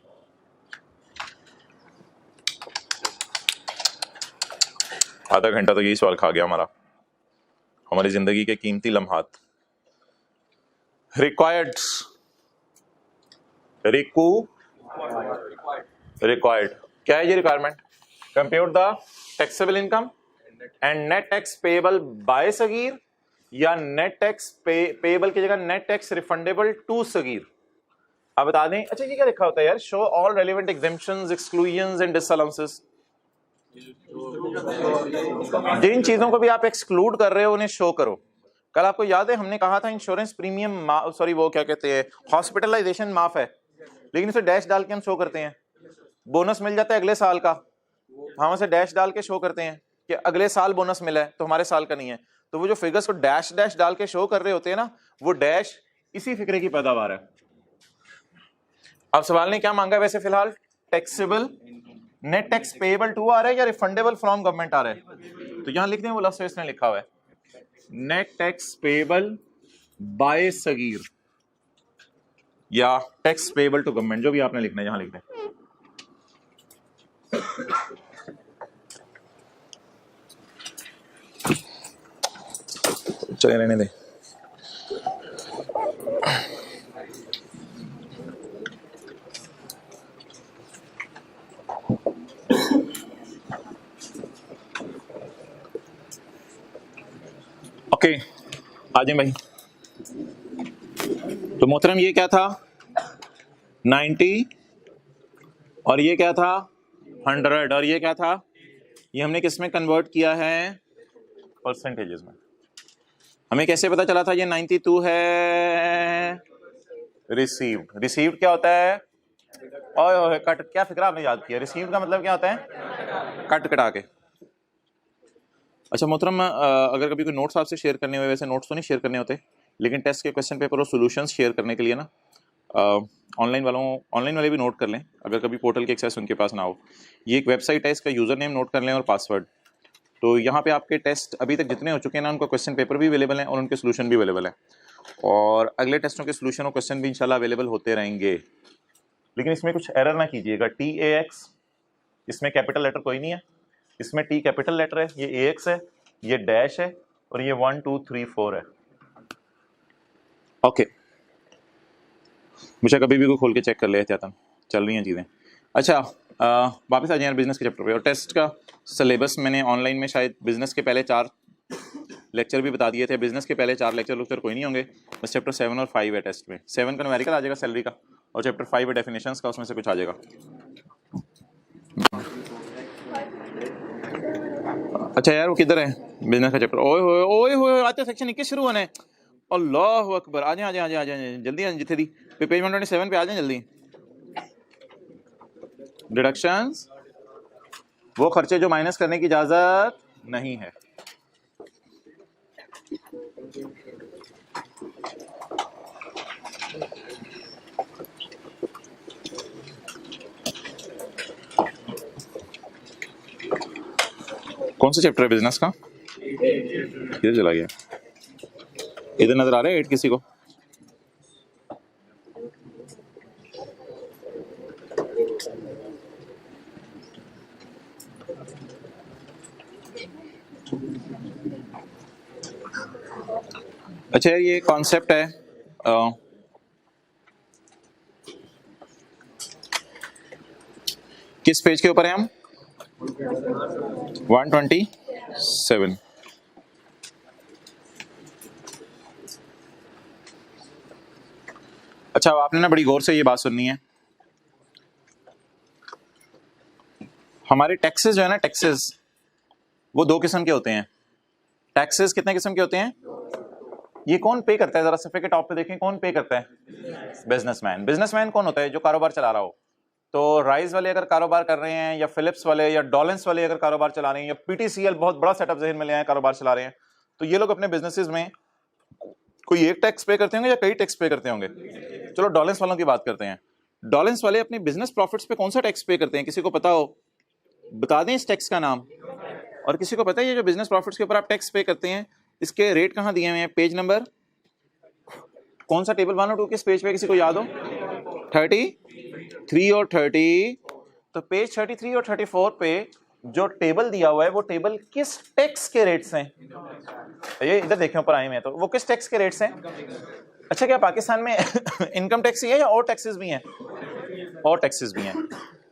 [SPEAKER 1] आधा घंटा तो यही सवाल खा गया हमारा, हमारी जिंदगी के कीमती लम्हात। रिक्वायर्ड रिक्वायर्ड क्या है ये requirement? Compute the taxable income and net tax payable by Sagir, या नेट टैक्स पेएबल की जगह net tax refundable to Sagir. आप बता दें। अच्छा ये क्या लिखा होता है यार? Show all relevant exemptions, exclusions and disallowances. जिन चीजों को भी आप एक्सक्लूड कर रहे हो उन्हें शो करो। कल आपको याद है हमने कहा था इंश्योरेंस प्रीमियम सॉरी वो क्या कहते हैं, हॉस्पिटलाइजेशन माफ है, लेकिन उसे डैश डाल के हम शो करते हैं। बोनस मिल जाता है अगले साल का, हम उसे डैश डाल के शो करते हैं कि अगले साल बोनस मिला है, तो हमारे साल का नहीं है। तो वो जो फिगर्स को डैश डैश डाल के शो कर रहे होते हैं ना, वो डैश इसी फिक्रे की पैदावार है। अब सवाल ने क्या मांगा है वैसे फिलहाल? टैक्सेबल नेट टैक्स पेएबल टू आ रहा है या रिफंडेबल फ्रॉम गवर्नमेंट आ रहा है? तो यहां लिख दें वो लास्ट इसने लिखा हुआ है net tax payable by Sagir या टैक्स पेएबल टू गवर्नमेंट, जो भी आपने लिखना है यहां लिख दें। चले रहने दें। ओके आ जाए भाई। तो मोहतरम ये क्या था? 90 और ये क्या था? 100 और ये क्या था? ये हमने किस में कन्वर्ट किया है? परसेंटेजेस में। हमें कैसे पता चला था ये 92 है? रिसीव्ड। रिसीव्ड क्या होता है? ओए कट, क्या फिक्र आपने याद किया? रिसीव्ड का मतलब क्या होता है? कट कटा के। अच्छा मोहतरम, अगर कभी कोई नोट्स आपसे शेयर करने हुए, वैसे नोट्स तो नहीं शेयर करने होते, लेकिन टेस्ट के क्वेश्चन पेपर और सॉल्यूशंस शेयर करने के लिए ना ऑनलाइन वाले भी नोट कर लें, अगर कभी पोर्टल की एक्सेस उनके पास ना हो। ये एक वेबसाइट है, इसका यूज़र नेम नोट कर लें और पासवर्ड। तो यहाँ पे आपके टेस्ट अभी तक जितने हो चुके हैं ना, उनका क्वेश्चन पेपर भी अवेलेबल है और उनके सोल्यूशन भी अवेलेबल है, और अगले टेस्टों के सोल्यूशन और क्वेश्चन भी इंशाल्लाह अवेलेबल होते रहेंगे। लेकिन इसमें कुछ एरर ना कीजिएगा। TAX, इसमें कैपिटल लेटर कोई नहीं है, इसमें T कैपिटल लेटर है, ये AX है, ये डैश है, और ये 1 2 3 4 है। ओके मुझे कभी भी कोई खोल के चेक कर ले एहतियातन, चल रही हैं चीज़ें। अच्छा वापस आ जाए यार बिजनेस के चैप्टर पे। और टेस्ट का सिलेबस मैंने ऑनलाइन में शायद बिजनेस के पहले 4 लेक्चर भी बता दिए थे। बिजनेस के पहले 4 लेक्चर कोई नहीं होंगे, बस चैप्टर 7 और 5 है टेस्ट में। 7 का न्यूमेरिकल आ जाएगा सैलरी का, और चैप्टर 5 है डेफिनेशंस का, उसमें से कुछ आ जाएगा। अच्छा यार वो किधर है बिजनेस का चैप्टर? ओए होए आते सेक्शन 21 शुरू होने। अल्लाह अकबर, आ जाए आ जाए जल्दी आ, जिथे दी पेज 127 पे आ जाए जल्दी। डिडक्शंस वो खर्चे जो माइनस करने की इजाजत नहीं है। कौन सा चैप्टर है बिजनेस का? किधर चला गया? इधर नजर आ रहा है 8 किसी को? अच्छा यार ये कॉन्सेप्ट है किस पेज के ऊपर है हम? 127। अच्छा आपने ना बड़ी गौर से ये बात सुननी है। हमारे टैक्सेस जो है ना, टैक्सेस वो 2 किस्म के होते हैं। टैक्सेस कितने किस्म के होते हैं? ये कौन पे करता है? जरा सफे के टॉप पे देखें, कौन पे करता है? बिजनेसमैन। बिजनेसमैन कौन होता है? जो कारोबार चला रहा हो। तो राइज वाले अगर कारोबार कर रहे हैं, या फिलिप्स वाले, या डॉलेंस वाले अगर कारोबार चला रहे हैं, या PTCL बहुत बड़ा सेटअप जहन में ले आए कारोबार चला रहे हैं, तो ये लोग अपने बिजनेसेस में कोई एक टैक्स पे करते होंगे या कई टैक्स पे करते होंगे? चलो डॉलेंस वालों की बात करते हैं। डॉलेंस वाले अपने बिजनेस प्रॉफिट्स पे कौन सा टैक्स पे करते हैं? किसी को पता हो बता दें इस टैक्स का नाम। और किसी को पता है ये जो बिजनेस प्रॉफिट्स के ऊपर आप टैक्स पे करते हैं इसके रेट कहाँ दिए हुए हैं? पेज नंबर कौन सा? टेबल 1 और 2 किस पेज पे? किसी को याद हो? 33 और 30। तो पेज 33 और 34 पे जो टेबल दिया हुआ है वो टेबल किस टैक्स के रेट्स हैं? ये इधर देखें ऊपर आए में, तो वो किस टैक्स के रेट्स हैं? अच्छा, क्या पाकिस्तान में इनकम टैक्स ही है या और टैक्सेस भी हैं? और टैक्सेस भी हैं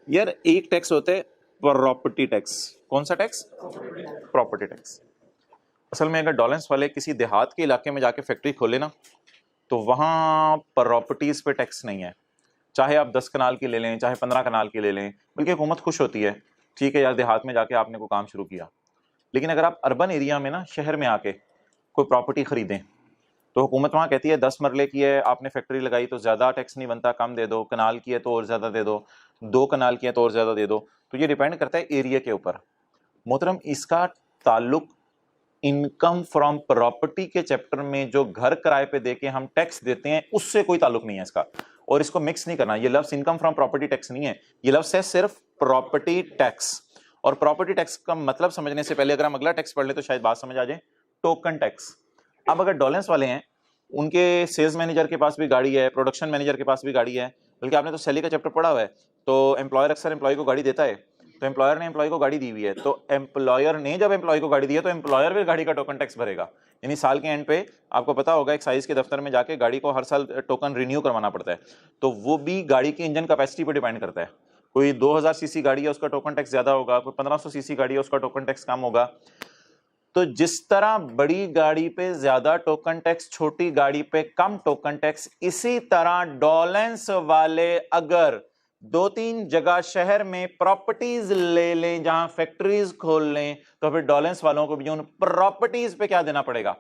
[SPEAKER 1] यार। एक टैक्स होता है प्रॉपर्टी टैक्स। कौन सा टैक्स? Property tax. असल में अगर डॉलेंस वाले किसी देहात के इलाके में जाके फैक्ट्री खोले ना, तो वहां प्रॉपर्टीज पे टैक्स नहीं है। चाहे आप 10 कनाल की ले लें, चाहे 15 कनाल की ले लें, बल्कि हुकूमत खुश होती है, ठीक है यार देहात में जाके आपने कोई काम शुरू किया। लेकिन अगर आप अर्बन एरिया में ना, शहर में आके कोई प्रॉपर्टी खरीदें, तो हुकूमत वहाँ कहती है 10 मरले की है, आपने फैक्ट्री लगाई तो ज़्यादा टैक्स नहीं बनता, कम दे दो। कनाल की है तो और ज़्यादा दे दो, 2 कनाल की है तो और ज़्यादा दे दो। तो ये डिपेंड करता है एरिया के ऊपर। मोहतरम, इसका ताल्लुक इनकम फ्रॉम प्रॉपर्टी के चैप्टर में जो घर किराए पे देके हम टैक्स देते हैं उससे कोई ताल्लुक नहीं है इसका। और इसको मिक्स नहीं करना। ये लफ्ज इनकम फ्रॉम प्रॉपर्टी टैक्स नहीं है, ये लफ्ज है सिर्फ प्रॉपर्टी टैक्स। और प्रॉपर्टी टैक्स का मतलब समझने से पहले अगर हम अगला टैक्स पढ़ ले तो शायद बात समझ आ जाए। Token tax. अब अगर डॉलेंस वाले हैं, उनके सेल्स मैनेजर के पास भी गाड़ी है, प्रोडक्शन मैनेजर के पास भी गाड़ी है, बल्कि आपने तो सैलरी का चैप्टर पढ़ा हुआ है, तो एम्प्लॉयर अक्सर एम्प्लॉय को गाड़ी देता है। तो एम्प्लॉयर ने एम्प्लॉय को गाड़ी दी हुई है, तो एम्प्लॉयर ने जब एम्प्लॉय को गाड़ी दी है तो एम्प्लॉयर भी गाड़ी का टोकन टैक्स भरेगा। यानी साल के एंड पे आपको पता होगा एक्साइज के दफ्तर में जाके गाड़ी को हर साल टोकन रिन्यू करवाना पड़ता है। तो वो भी गाड़ी की इंजन कैपेसिटी पर डिपेंड करता है। कोई 2000 सीसी गाड़ी है उसका टोकन टैक्स ज्यादा होगा, कोई 1500 सीसी गाड़ी है उसका टोकन टैक्स कम होगा। तो जिस तरह बड़ी गाड़ी पे ज्यादा टोकन टैक्स, छोटी गाड़ी पे कम टोकन टैक्स, इसी तरह डॉलेंस वाले अगर 2-3 जगह शहर में प्रॉपर्टीज ले लें, जहां फैक्ट्रीज खोल लें, तो फिर डॉलेंस वालों को भी उन प्रॉपर्टीज पे क्या देना पड़ेगा?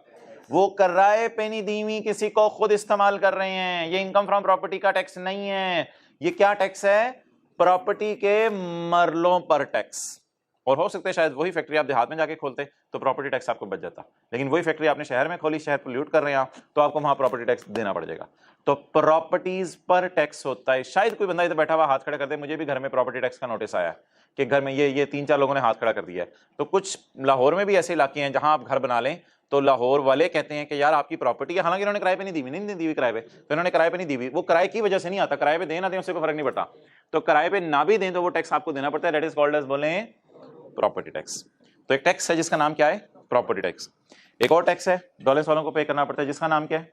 [SPEAKER 1] वो किराए पे नहीं दी हुई, किसी को खुद इस्तेमाल कर रहे हैं। ये इनकम फ्रॉम प्रॉपर्टी का टैक्स नहीं है। ये क्या टैक्स है? प्रॉपर्टी के मरलों पर टैक्स। और हो सकता है शायद वही फैक्ट्री आप देहात में जाके खोलते तो प्रॉपर्टी टैक्स आपको बच जाता, लेकिन वही फैक्ट्री आपने शहर में खोली, शहर पोल्यूट कर रहे हैं आप, तो आपको वहां प्रॉपर्टी टैक्स देना पड़ जाएगा। तो प्रॉपर्टीज पर टैक्स होता है। शायद कोई बंदा इधर बैठा हुआ हाथ खड़ा कर दे, मुझे भी घर में प्रॉपर्टी टैक्स का नोटिस आया है कि घर में ये 3-4 लोगों ने हाथ खड़ा कर दिया है। तो कुछ लाहौर में भी ऐसे इलाके हैं जहां आप घर बना लें तो लाहौर वाले कहते हैं कि यार आपकी प्रॉपर्टी है, हालांकि इन्होंने किराए पे नहीं दी हुई, नहीं दी हुई किराए पे, तो इन्होंने किराए पे नहीं दी हुई। वो किराए की वजह से नहीं आता, किराए पे दें ना दें उससे कोई फर्क नहीं पड़ता। तो किराए पे ना भी दें तो वो टैक्स आपको देना पड़ता है। दैट इज कॉल्ड एज बोले प्रॉपर्टी टैक्स। तो एक टैक्स है जिसका नाम क्या है? Property tax. एक और टैक्स है डॉलेंस वालों को पे करना पड़ता है जिसका नाम क्या है?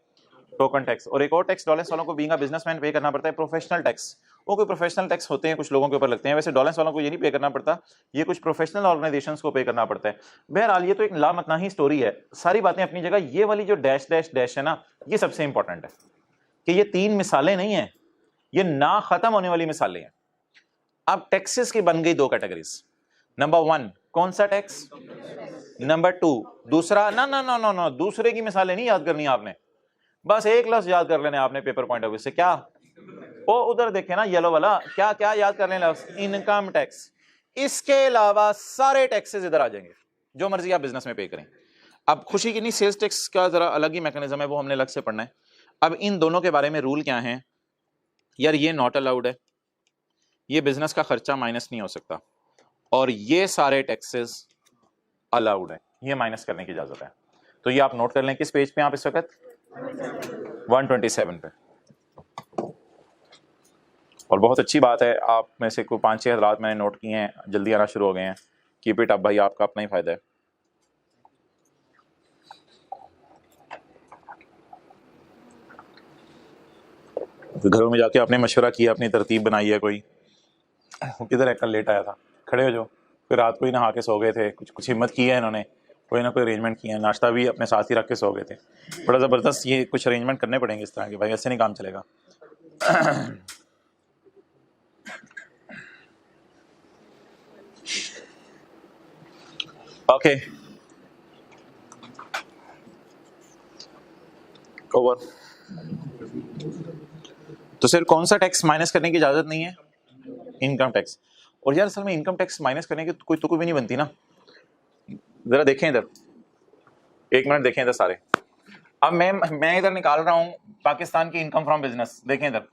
[SPEAKER 1] Token tax. और एक और टैक्स डॉलेंस वालों को बीइंग अ बिजनेसमैन पे करना पड़ता है, प्रोफेशनल टैक्स। वो कोई प्रोफेशनल टैक्स होते हैं, कुछ लोगों के ऊपर लगते हैं। वैसे डॉलेंस वालों को ये नहीं पे करना पड़ता, ये कुछ प्रोफेशनल ऑर्गेनाइजेशंस को पे करना पड़ता है। बहरहाल ये तो एक लामतनाही स्टोरी है, सारी बातें अपनी जगह। ये वाली जो डैश डैश डैश है ना, ये सबसे इंपॉर्टेंट है कि ये 3 मिसालें नहीं है, ये ना खत्म होने वाली मिसालें हैं। अब टैक्सेस की बन गई 2 कैटेगरीज। नंबर 1 कौन सा टैक्स? नंबर 2 दूसरा। ना ना ना ना ना, दूसरे की मिसालें नहीं याद करनी आपने, बस एक लफ्ज याद कर लेने आपने पेपर पॉइंट ऑफ व्यू से। क्या? वो उधर देखे ना येलो वाला, क्या क्या याद कर लेना? Income tax. इसके अलावा सारे टैक्सेस इधर आ जाएंगे, जो मर्जी आप बिजनेस में पे करें। अब खुशी की नहीं, सेल्स टैक्स का जरा अलग ही मैकेनिज्म है, वो हमने अलग से पढ़ना है। अब इन दोनों के बारे में रूल क्या है यार? ये नॉट अलाउड है, ये बिजनेस का खर्चा माइनस नहीं हो सकता, और ये सारे टैक्सेस अलाउड है, ये माइनस करने की इजाजत है। तो ये आप नोट कर लें। किस पेज पे आप इस वक्त? 127 पे। और बहुत अच्छी बात है, आप में से कोई 5-6 हज़रात मैंने नोट किए हैं, जल्दी आना शुरू हो गए हैं। कीप इट अप भाई, आपका अपना ही फायदा है। तो घरों में जाके आपने मशवरा किया, अपनी तरतीब बनाई है। कोई किधर है? कल लेट आया था, खड़े हो जो। फिर रात को ही नहा के सो गए थे, कुछ हिम्मत की है इन्होंने, कोई ना कोई अरेंजमेंट किया है, नाश्ता भी अपने साथ ही रख के सो गए थे। बड़ा ज़बरदस्त ये कुछ अरेंजमेंट करने पड़ेंगे इस तरह के भाई, ऐसे नहीं काम चलेगा। Okay over. तो सर कौन सा टैक्स माइनस करने की इजाजत नहीं है? Income tax. और यार असल में इनकम टैक्स माइनस करने की कोई तुक भी नहीं बनती ना। जरा देखें इधर, एक मिनट देखें इधर सारे। अब मैं इधर निकाल रहा हूं पाकिस्तान की इनकम फ्रॉम बिजनेस। देखें इधर,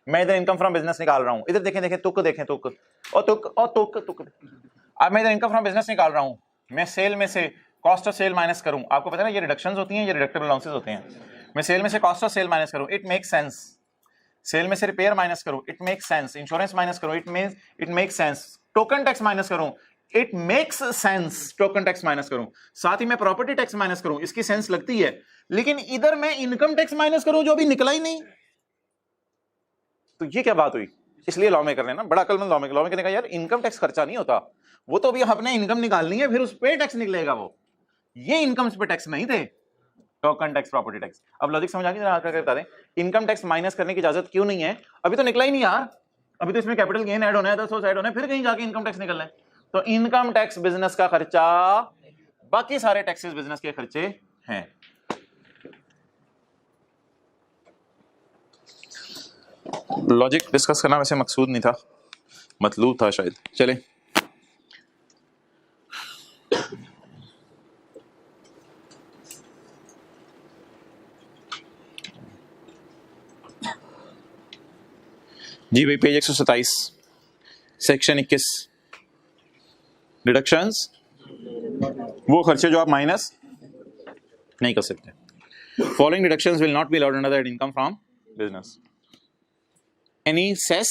[SPEAKER 1] मैं इधर इनकम फ्रॉम बिजनेस निकाल रहा हूं। इधर देखें तुक देखें, तुक और तुक। अब मैं इधर इनकम फ्रॉम बिजनेस निकाल रहा हूं। मैं सेल में से कॉस्ट ऑफ सेल माइनस करूं। आपको पता है ना ये रिडक्शंस होती हैं, ये रिडक्टेबल अलाउंसेस होते हैं। मैं सेल में से कॉस्ट ऑफ सेल माइनस करूं, इट मेक्स सेंस। सेल में से रिपेयर माइनस करूं, it makes sense. Insurance minus करूं, it makes sense. Token tax minus करूं, it makes sense. Token tax minus करूं, साथ ही मैं प्रॉपर्टी टैक्स माइनस करूं, इसकी सेंस लगती है। लेकिन इधर मैं इनकम टैक्स माइनस करूं जो अभी निकला ही नहीं, तो ये क्या बात हुई? इसलिए लॉ मेकर ने ना, बड़ा अकलमंद लॉ मेकर ने कहा यार इनकम टैक्स खर्चा नहीं होता, वो तो अभी आपने इनकम निकालनी है, फिर उस पे टैक्स निकलेगा। वो ये इनकम पे टैक्स नहीं थे, टोकन टैक्स, प्रॉपर्टी टैक्स। अब लॉजिक समझ आ गई? जरा बता दें इनकम टैक्स माइनस करने की इजाजत क्यों नहीं है? अभी तो निकला ही नहीं यार, अभी तो इसमें कैपिटल गेन ऐड होना है, 10 ऐड होना है, फिर कहीं जाके इनकम टैक्स निकलना है। तो इनकम टैक्स बिजनेस का खर्चा, बाकी सारे टैक्सेस बिजनेस के खर्चे हैं। लॉजिक डिस्कस करना वैसे मकसूद नहीं था, मतलूब था शायद। चले जी भाई, पेज 127 सेक्शन 21 डिडक्शंस, वो खर्चे जो आप माइनस नहीं कर सकते। Following deductions will not be allowed under that income from business. Any cess,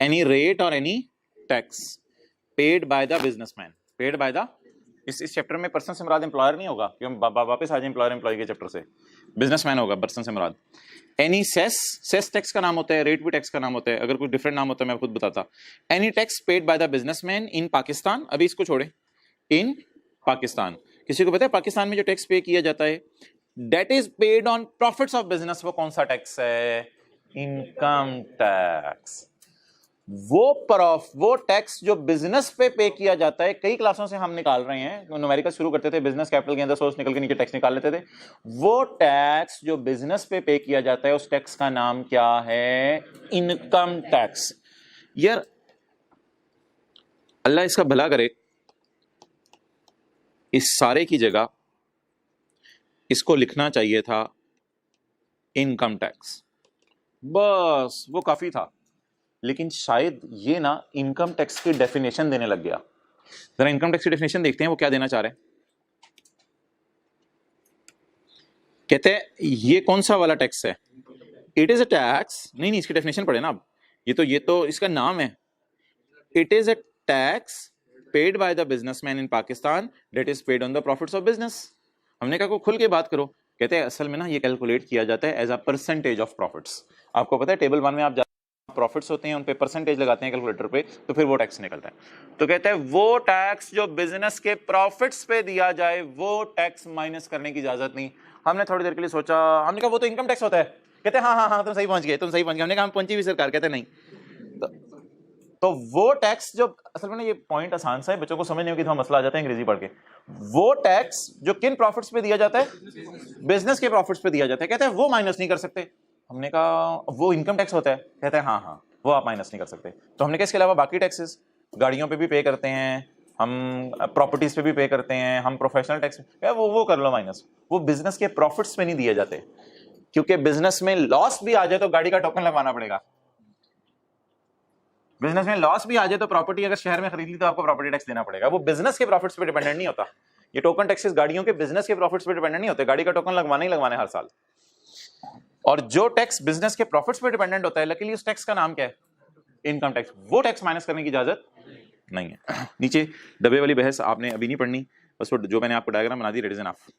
[SPEAKER 1] any rate or any tax paid by the businessman, paid by the, इस चैप्टर में पर्सन से मुराद एम्प्लॉयर नहीं होगा, क्यों वापस आ जाए एम्प्लॉयर एम्प्लॉय के चैप्टर से, बिजनेसमैन होगा पर्सन से मुराद। एनी सेस टैक्स का नाम होता है, रेट भी टैक्स का नाम होता है, अगर कोई डिफरेंट नाम होता है मैं खुद बताता। Any tax paid by the businessman in Pakistan, अभी इसको छोड़े, इन पाकिस्तान। किसी को पता है पाकिस्तान में जो टैक्स पे किया जाता है, that is paid on profits of business. वो कौन सा टैक्स है? Income tax. वो टैक्स जो बिजनेस पे किया जाता है, कई क्लासों से हम निकाल रहे हैं, न्यूमेरिकल शुरू करते थे, business capital gain the source निकल के नीचे टैक्स निकाल लेते थे। वो टैक्स जो बिजनेस पे किया जाता है, उस टैक्स का नाम क्या है? Income tax. यार अल्लाह इसका भला करे, इस सारे की जगह इसको लिखना चाहिए था इनकम टैक्स, बस वो काफी था। लेकिन शायद ये ना इनकम टैक्स की डेफिनेशन देने लग गया। जरा इनकम टैक्स की डेफिनेशन देखते हैं वो क्या देना चाह रहे हैं। कहते हैं ये कौन सा वाला टैक्स है? इट इज अ टैक्स, नहीं इसकी डेफिनेशन पढ़े ना। अब ये तो इसका नाम है, it is a tax paid by the businessman in Pakistan that is paid on the profits of business. हमने कहा को खुल के बात करो। कहते हैं असल में ना ये कैलकुलेट किया जाता है as a percentage of profits. आपको पता है टेबल 1 में आप प्रॉफिट्स होते हैं, उन पे परसेंटेज लगाते हैं कैलकुलेटर पे, तो फिर वो टैक्स निकलता है। तो कहते हैं वो टैक्स जो बिजनेस के प्रॉफिट्स पे दिया जाए, वो टैक्स माइनस करने की इजाजत नहीं। हमने थोड़ी देर के लिए सोचा, हमने कहा वो तो इनकम टैक्स होता है। कहते हैं हाँ तुम सही पहुंच गए। हमने कहा हम पहुंची भी सरकार। कहते नहीं, तो वो टैक्स जो असल में ना, ये पॉइंट आसान सा है, बच्चों को समझ नहीं होगी तो हम मसला आ जाता है अंग्रेजी पढ़ के। वो टैक्स जो किन प्रॉफिट्स पे दिया जाता है? बिजनेस के प्रॉफिट्स पे दिया जाता है। कहते हैं वो माइनस नहीं कर सकते। हमने कहा वो इनकम टैक्स होता है। कहते हैं हाँ वो आप माइनस नहीं कर सकते। तो हमने कहा इसके अलावा बाकी टैक्सेस, गाड़ियों पे भी पे करते हैं हम, प्रॉपर्टीज पे भी पे करते हैं हम, प्रोफेशनल टैक्स वो कर लो माइनस। वो बिजनेस के प्रॉफिट्स पे नहीं दिए जाते, क्योंकि बिजनेस में लॉस भी आ जाए तो गाड़ी का टोकन लगवाना पड़ेगा। बिजनेस में लॉस भी आ जाए तो प्रॉपर्टी अगर शहर में खरीद ली तो आपको प्रॉपर्टी टैक्स देना पड़ेगा। वो बिजनेस के प्रॉफिट्स पे डिपेंडेंट नहीं होता। ये टोकन टैक्सेस गाड़ियों के बिजनेस के प्रॉफिट्स पे डिपेंडेंट नहीं होते। गाड़ी का टोकन लगवाना ही लगवाना है हर साल। और जो टैक्स बिजनेस के प्रॉफिट्स पे डिपेंडेंट होता है, लकीली उस टैक्स का नाम क्या है? Income tax. वो टैक्स माइनस करने की इजाजत नहीं है। नीचे डब्बे वाली बहस आपने अभी नहीं पढ़नी, बस वो जो मैंने आपको डायग्राम बना दी, इट इज एनफ।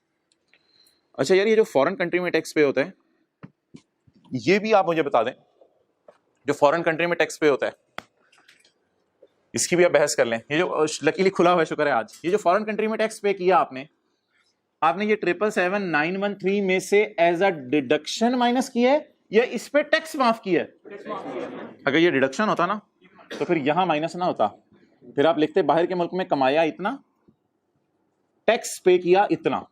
[SPEAKER 1] अच्छा यार, ये जो फॉरेन कंट्री में टैक्स पे होता है, ये भी आप मुझे बता दें, जो फॉरेन कंट्री में टैक्स पे होता है, इसकी भी आप बहस कर लें। ये जो लकीली खुला हुआ है, शुक्र है आज, ये जो फॉरेन कंट्री में टैक्स पे किया आपने ये 777,913 में से एज अ डिडक्शन माइनस किया है या इस पे टैक्स माफ किया है? अगर ये डिडक्शन होता ना तो फिर यहां माइनस ना होता, फिर आप लिखते बाहर के मुल्क में कमाया इतना, टैक्स पे किया इतना,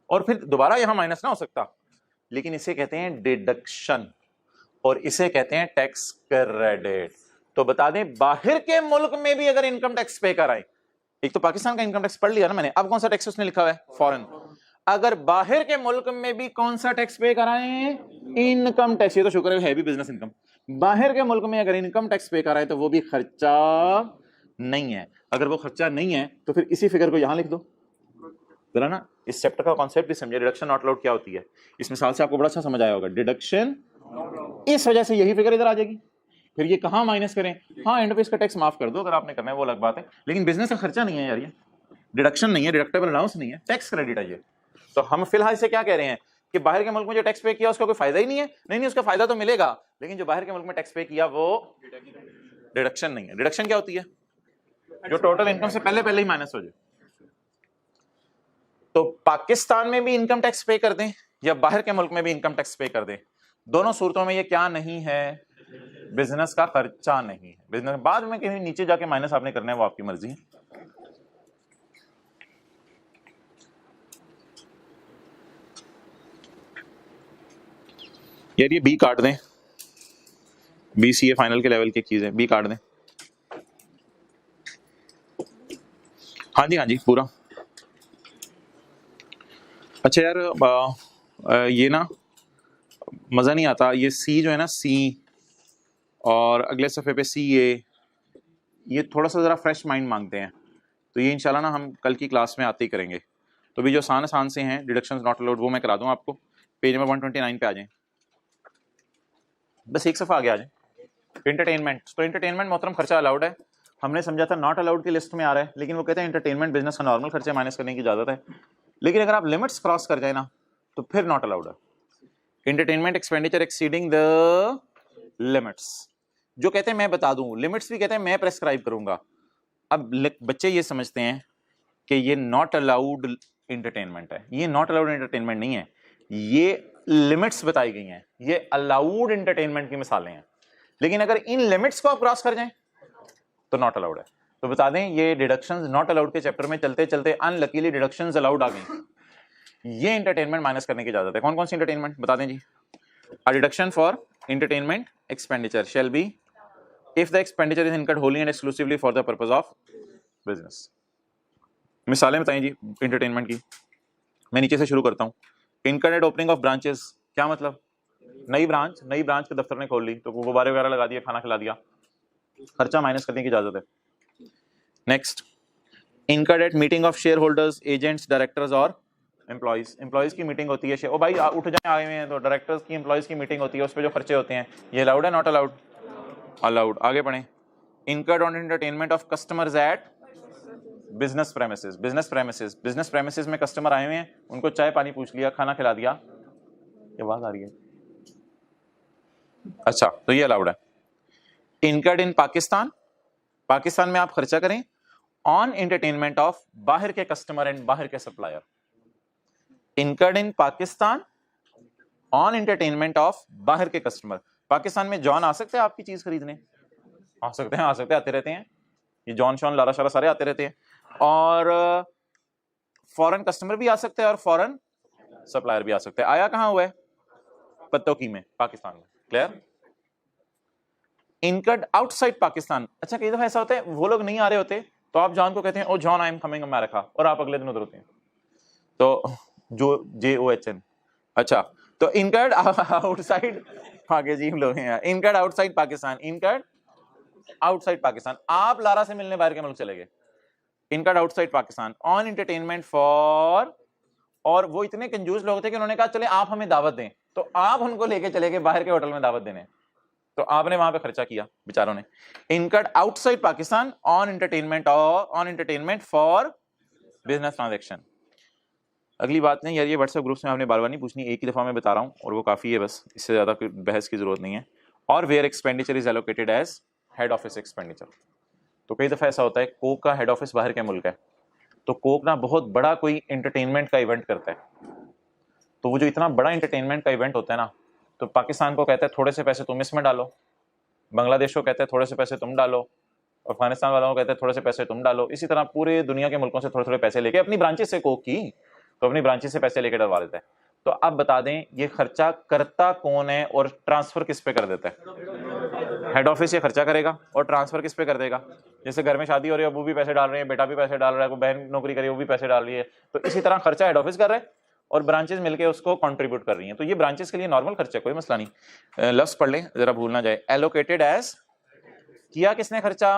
[SPEAKER 1] और फिर दोबारा यहां माइनस ना हो सकता। लेकिन इसे कहते हैं डिडक्शन और इसे कहते हैं टैक्स क्रेडिट। तो बता दें, बाहर के मुल्क में भी अगर इनकम टैक्स पे कराए, एक तो पाकिस्तान का इनकम टैक्स पढ़ लिया ना मैंने, अब कौन सा टैक्स उसने लिखा हुआ है? फॉरेन। अगर बाहर के मुल्क में भी कौन सा टैक्स पे कराएं, इनकम टैक्स। ये तो शुक्र है भी बिजनेस इनकम। बाहर के मुल्क में अगर इनकम टैक्स पे कराए तो वो भी खर्चा नहीं है। अगर वो खर्चा नहीं है तो फिर इसी फिगर को यहां लिख दो जरा ना। इस चैप्टर का कॉन्सेप्ट भी समझिए, डिडक्शन नॉट अलाउड क्या होती है। इस मिसाल से आपको बड़ा अच्छा समझ आया होगा। डिडक्शन, इस वजह से यही फिगर इधर आ जाएगी। फिर ये कहां माइनस करें, हाँ एंड पे इसका टैक्स माफ कर दो अगर आपने करना है, वो अलग बात है। लेकिन बिजनेस का खर्चा नहीं है यार, ये डिडक्शन नहीं है, डिडक्टेबल अलाउंस नहीं है, टैक्स क्रेडिट है ये। तो हम फिलहाल से क्या कह रहे हैं कि बाहर के मुल्क में जो टैक्स पे किया उसका कोई फायदा ही नहीं है। नहीं नहीं, उसका फायदा तो मिलेगा, लेकिन जो बाहर के मुल्क में टैक्स पे किया वो डिडक्शन नहीं है। डिडक्शन क्या होती है, जो टोटल इनकम से पहले पहले ही माइनस हो जाए। तो पाकिस्तान में भी इनकम टैक्स पे कर दें या बाहर के मुल्क में भी इनकम टैक्स पे कर दें, दोनों सूरतों में ये क्या नहीं है, बिजनेस का खर्चा नहीं है। बिजनेस बाद में कहीं नीचे जाके माइनस आपने करना है, वो आपकी मर्जी है। यार ये बी काट दें, BCA फाइनल के लेवल की चीजें बी काट दें। हाँ जी पूरा। अच्छा यार ये ना मजा नहीं आता, ये सी जो है ना, सी और अगले सफ़े पे CA, ये थोड़ा सा ज़रा फ्रेश माइंड मांगते हैं। तो ये इंशाल्लाह ना हम कल की क्लास में आते ही करेंगे। तो भी जो आसान से हैं डिडक्शंस नॉट अलाउड, वो मैं करा दूँ आपको। पेज नंबर 129 पे आ जाएं, बस एक सफ़ा आगे आ जाएं। एंटरटेनमेंट, तो एंटरटेनमेंट मोहतरम खर्चा अलाउड है। हमने समझा था नॉट अलाउड की लिस्ट में आ रहा है, लेकिन वो कहते हैं एंटरटेनमेंट बिजनेस का नॉर्मल खर्चे माइनस करने की इजाज़त है। लेकिन अगर आप लिमिट्स क्रॉस कर जाए ना तो फिर नॉट अलाउड है। Entertainment expenditure exceeding the limits, जो कहते हैं मैं बता दूं, लिमिट्स भी कहते हैं मैं प्रेस्क्राइब करूंगा। अब बच्चे ये समझते हैं कि ये नॉट अलाउड एंटरटेनमेंट है। ये नॉट अलाउड एंटरटेनमेंट नहीं है, ये लिमिट्स बताई गई हैं, ये अलाउड एंटरटेनमेंट की मिसालें हैं। लेकिन अगर इन लिमिट्स को आप क्रॉस कर जाएं तो नॉट अलाउड है। तो बता दें ये डिडक्शंस नॉट अलाउड के चैप्टर में चलते चलते अनलकीली डिडक्शंस अलाउड आ गई। ये एंटरटेनमेंट माइनस करने की इजाजत है। कौन कौन सी एंटरटेनमेंट बता दें जी। A deduction for entertainment expenditure shall be if the expenditure is incurred wholly and exclusively for the purpose of business। मिसालें बताएं जी एंटरटेनमेंट की। मैं नीचे से शुरू करता हूँ। incurred at opening of branches, क्या मतलब, नई ब्रांच के दफ्तर ने खोल ली तो गुब्बारे वगैरह लगा दिए, खाना खिला दिया, खर्चा माइनस करने की इजाजत है। Next, incurred at meeting of shareholders, agents, directors और एम्प्लॉइज की मीटिंग होती है। ओ भाई उठ जाए, आए हुए हैं, तो डायरेक्टर्स की एम्प्लॉइज की मीटिंग होती है, उस पर जो खर्चे होते हैं, ये अलाउड है नॉट अलाउड, अलाउड। आगे पढ़ें। incurred on entertainment of customers at business premises, business premises में कस्टमर आए हुए हैं, उनको चाय पानी पूछ लिया, खाना खिला दिया। ये आवाज आ रही है, अच्छा तो ये अलाउड है। incurred in पाकिस्तान में आप खर्चा करें ऑन एंटरटेनमेंट ऑफ बाहर के कस्टमर एंड बाहर के supplier. incurred in Pakistan on entertainment of बाहर के कस्टमर। पाकिस्तान में जॉन आ सकते हैं आपकी चीज खरीदने, आ सकते हैं, आते रहते हैं, ये जॉन शॉन लारा शारा सारे आते रहते हैं। और फॉरेन कस्टमर भी आ सकते हैं और फॉरेन सप्लायर भी आ सकते हैं। आया कहां हुआ है, पत्तोकी में, पाकिस्तान में। क्लियर। इनकर्ड आउटसाइड पाकिस्तान, अच्छा कई दफा ऐसा होता है वो लोग नहीं आ रहे होते तो आप जॉन को कहते हैं oh John I am coming America, और आप अगले दिन उधर होते हैं, तो जो JOHN। अच्छा तो इनकर्ड आउटसाइड, आगे जी लोग हैं, incurred outside Pakistan, incurred outside Pakistan, आप लारा से मिलने बाहर के मुल्क चले गए, incurred outside Pakistan on entertainment for. और वो इतने कंजूस लोग थे कि उन्होंने कहा चले आप हमें दावत दें, तो आप उनको लेके चले गए बाहर के होटल में दावत देने, तो आपने वहां पे खर्चा किया बेचारों ने। Incurred outside Pakistan on entertainment for business transaction. अगली बात नहीं यार, ये व्हाट्सएप ग्रुप्स में आपने बार बार नहीं पूछनी, एक ही दफा मैं बता रहा हूं और वो काफी है, बस इससे ज्यादा कोई बहस की जरूरत नहीं है। और where expenditure is allocated as head office expenditure. तो कई दफा ऐसा होता है कोक का हेड ऑफिस बाहर के मुल्क है, तो कोक ना बहुत बड़ा कोई एंटरटेनमेंट का इवेंट करता है, तो वो जो इतना बड़ा एंटरटेनमेंट का इवेंट होता है ना, तो पाकिस्तान को कहता है थोड़े से पैसे तुम इसमें डालो, बांग्लादेश को कहते हैं थोड़े से पैसे तुम डालो, अफगानिस्तान वालों को कहते हैं थोड़े से पैसे तुम डालो। इसी तरह पूरे दुनिया के मुल्कों से थोड़े थोड़े पैसे लेके, अपनी ब्रांचेस से कोक की तो अपनी ब्रांचेस से पैसे लेके डलवा देता है। तो अब बता दें ये खर्चा करता कौन है और ट्रांसफर किस पे कर देता है, हेड ऑफिस ये खर्चा करेगा और ट्रांसफर किस पे कर देगा। जैसे घर में शादी हो रही है, वो भी पैसे डाल रहे हैं, बेटा भी पैसे डाल रहा है, कोई बहन नौकरी करी वो भी पैसे डाल रही है, तो इसी तरह खर्चा हेड ऑफिस कर रहा है और ब्रांचेस मिलके उसको कंट्रीब्यूट कर रही हैं, तो ये ब्रांचेस के लिए नॉर्मल खर्चा, कोई मसला नहीं। लफ्ज पढ़ लें जरा भूल ना जाए, एलोकेटेड एज, किया किसने खर्चा?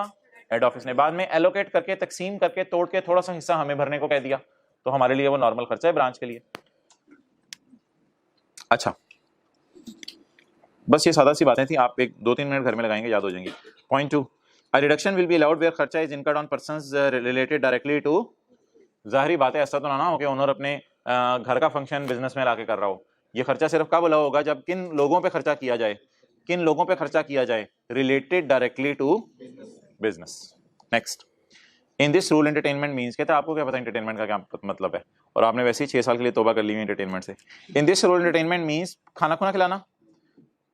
[SPEAKER 1] हेड ऑफिस ने। बाद में एलोकेट करके, तकसीम करके, तोड़ के थोड़ा सा हिस्सा हमें भरने को कह दिया, तो हमारे लिए वो नॉर्मल खर्चा है ब्रांच के लिए। अच्छा, बस ये सादा सी बातें थी, आप एक 2-3 मिनट घर में लगाएंगे, याद हो जाएंगी। Point 2, a reduction will be allowed where खर्चा is incurred on persons related directly to. जाहिर बात है, ऐसा तो ना हो कि ओनर अपने घर का फंक्शन बिजनेस में लाके कर रहा हो। ये खर्चा सिर्फ कब अलाउ होगा? जब किन लोगों पे खर्चा किया जाए, किन लोगों पे खर्चा किया जाए? Related directly to business. Next, in this rule entertainment means, कहते हैं आपको क्या पता एंटरटेनमेंट का क्या मतलब है, और आपने वैसे ही 6 साल के लिए तौबा कर ली हुई एंटरटेनमेंट से। इन दिस रूल एंटरटेनमेंट मींस खाना खुना खिलाना,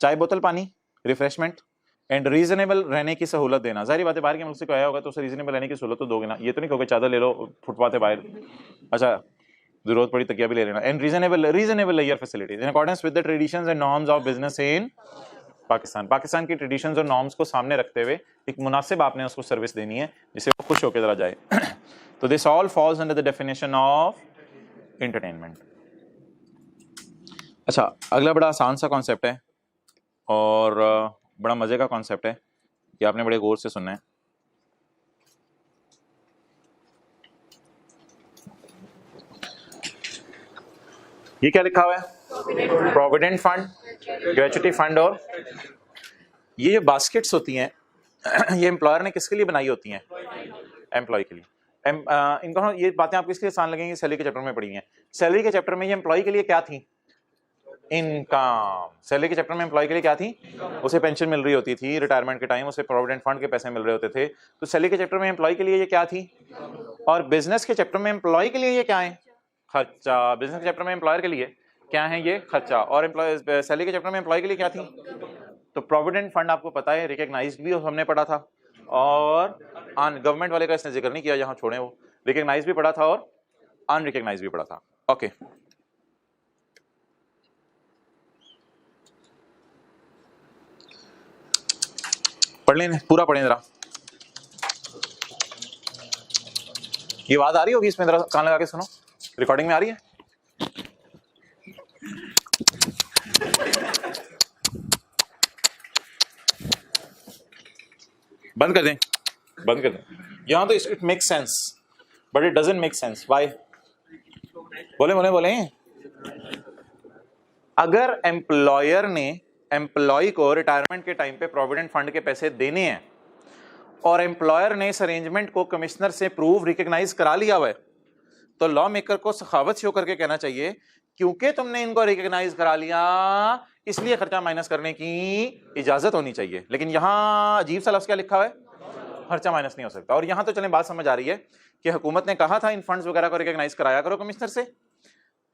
[SPEAKER 1] चाय बोतल पानी, रिफ्रेशमेंट एंड रीजनेबल रहने की सहूलत देना। जाहिर बात है, बाहर के मुल्क से कोई आया होगा तो उसे रीजनेबल रहने की सहूलत तो दोगे ना, ये तो नहीं कहोगे चादर ले लो फुटपाथ है बाहर, अच्छा जरूरत पड़ी तकिया भी ले लेना। And reasonable layer facilities in accordance with the traditions and norms of business in Pakistan. Pakistan की ट्रेडिशंस और नॉर्म्स को सामने रखते हुए एक मुनासिब आपने उसको सर्विस देनी है जिससे वो खुश होकर जरा जाए। तो this all falls under the definition of entertainment. अच्छा, अगला बड़ा आसान सा कॉन्सेप्ट है और बड़ा मजे का कॉन्सेप्ट है कि आपने बड़े गौर से सुनना है। ये क्या लिखा हुआ है? प्रोविडेंट फंड, ग्रेचुटी फंड, और ये जो बास्केट्स होती हैं ये एम्प्लॉयर ने किसके लिए बनाई होती हैं? एम्प्लॉय के लिए। इनको ये बातें आपको इसलिए आसान लगेंगी, सैलरी के चैप्टर में पढ़ी हैं। सैलरी के चैप्टर में ये एम्प्लॉय के लिए क्या थी? इनकम। सैलरी के चैप्टर में एम्प्लॉय के लिए क्या थी? उसे पेंशन मिल रही होती थी रिटायरमेंट के टाइम, उसे प्रोविडेंट फंड के पैसे मिल रहे होते थे। तो सैलरी के चैप्टर में एम्प्लॉय के लिए ये क्या थी? और बिजनेस के चैप्टर में एम्प्लॉय के लिए ये क्या है? खर्चा। बिजनेस के चैप्टर में एम्प्लॉयर के लिए क्या है? ये खर्चा। और एम्प्लॉय सैलरी के चैप्टर में एम्प्लॉय के लिए क्या थी? तो प्रोविडेंट फंड आपको पता है रिकॉग्नाइज्ड भी हमने पढ़ा था, और गवर्नमेंट वाले का इसने जिक्र नहीं किया, यहाँ छोड़े, वो रिकॉग्नाइज भी पढ़ा था और अनरिकॉग्नाइज भी पढ़ा था। ओके, पढ़ लें, पूरा पढ़ें जरा। ये आवाज आ रही होगी इसमें, जरा कान लगा के सुनो, रिकॉर्डिंग में आ रही है? बंद कर दें, बंद कर दें। यहां तो it makes sense but it doesn't make sense. Why? बोले बोले बोले। अगर एम्प्लॉयर ने एम्प्लॉय को रिटायरमेंट के टाइम पे प्रोविडेंट फंड के पैसे देने हैं और एम्प्लॉयर ने इस अरेंजमेंट को कमिश्नर से प्रूव रिकॉग्नाइज करा लिया हुआ है, तो लॉ मेकर को सखावत शो करके कहना चाहिए क्योंकि तुमने इनको रिकॉग्नाइज करा लिया इसलिए खर्चा माइनस करने की इजाजत होनी चाहिए। लेकिन यहां अजीब सा लफ्ज क्या लिखा हुआ है? खर्चा माइनस नहीं हो सकता। और यहां तो चलें बात समझ आ रही है कि हुकूमत ने कहा था इन फंड्स वगैरह को रिकॉग्नाइज कराया करो कमिश्नर से,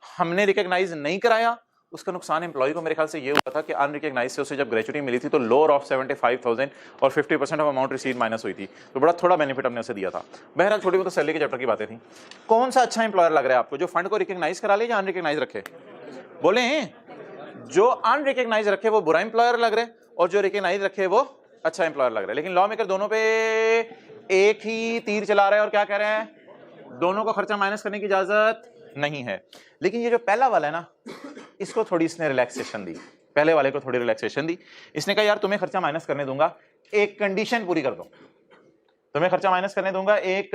[SPEAKER 1] हमने रिकॉग्नाइज नहीं कराया, उसका नुकसान एम्प्लॉय को मेरे ख्याल से ये हुआ था कि अनरिकॉग्नाइज से उसे जब ग्रेचुटी मिली थी तो लोअर ऑफ 75,000 और 50% ऑफ अमाउंट रिसीव माइनस हुई थी, तो बड़ा थोड़ा बेनिफिट हमने उसे दिया था। बहरहाल छोटी बहुत सैलरी के चैप्टर की बातें थी। कौन सा अच्छा एम्प्लॉयर लग रहा है आपको, जो फंड को रिकॉग्नाइज करा ले या अनरिकॉग्नाइज रखे? बोले, जो अनरिकॉग्नाइज रखे वो बुरा एम्प्लॉयर लग रहा है और जो रिकॉग्नाइज रखे वो अच्छा एम्प्लॉयर लग रहा है। लेकिन लॉ मेकर दोनों पे एक ही तीर चला रहा है और क्या कह रहे हैं? दोनों को खर्चा माइनस करने की इजाजत नहीं है। लेकिन ये जो पहला वाला है ना, इसको थोड़ी इसने रिलैक्सेशन दी, पहले वाले को थोड़ी रिलैक्सेशन दी। इसने कहा यार तुम्हें खर्चा माइनस करने दूंगा, एक कंडीशन पूरी कर दो, तुम्हें खर्चा माइनस करने दूंगा, एक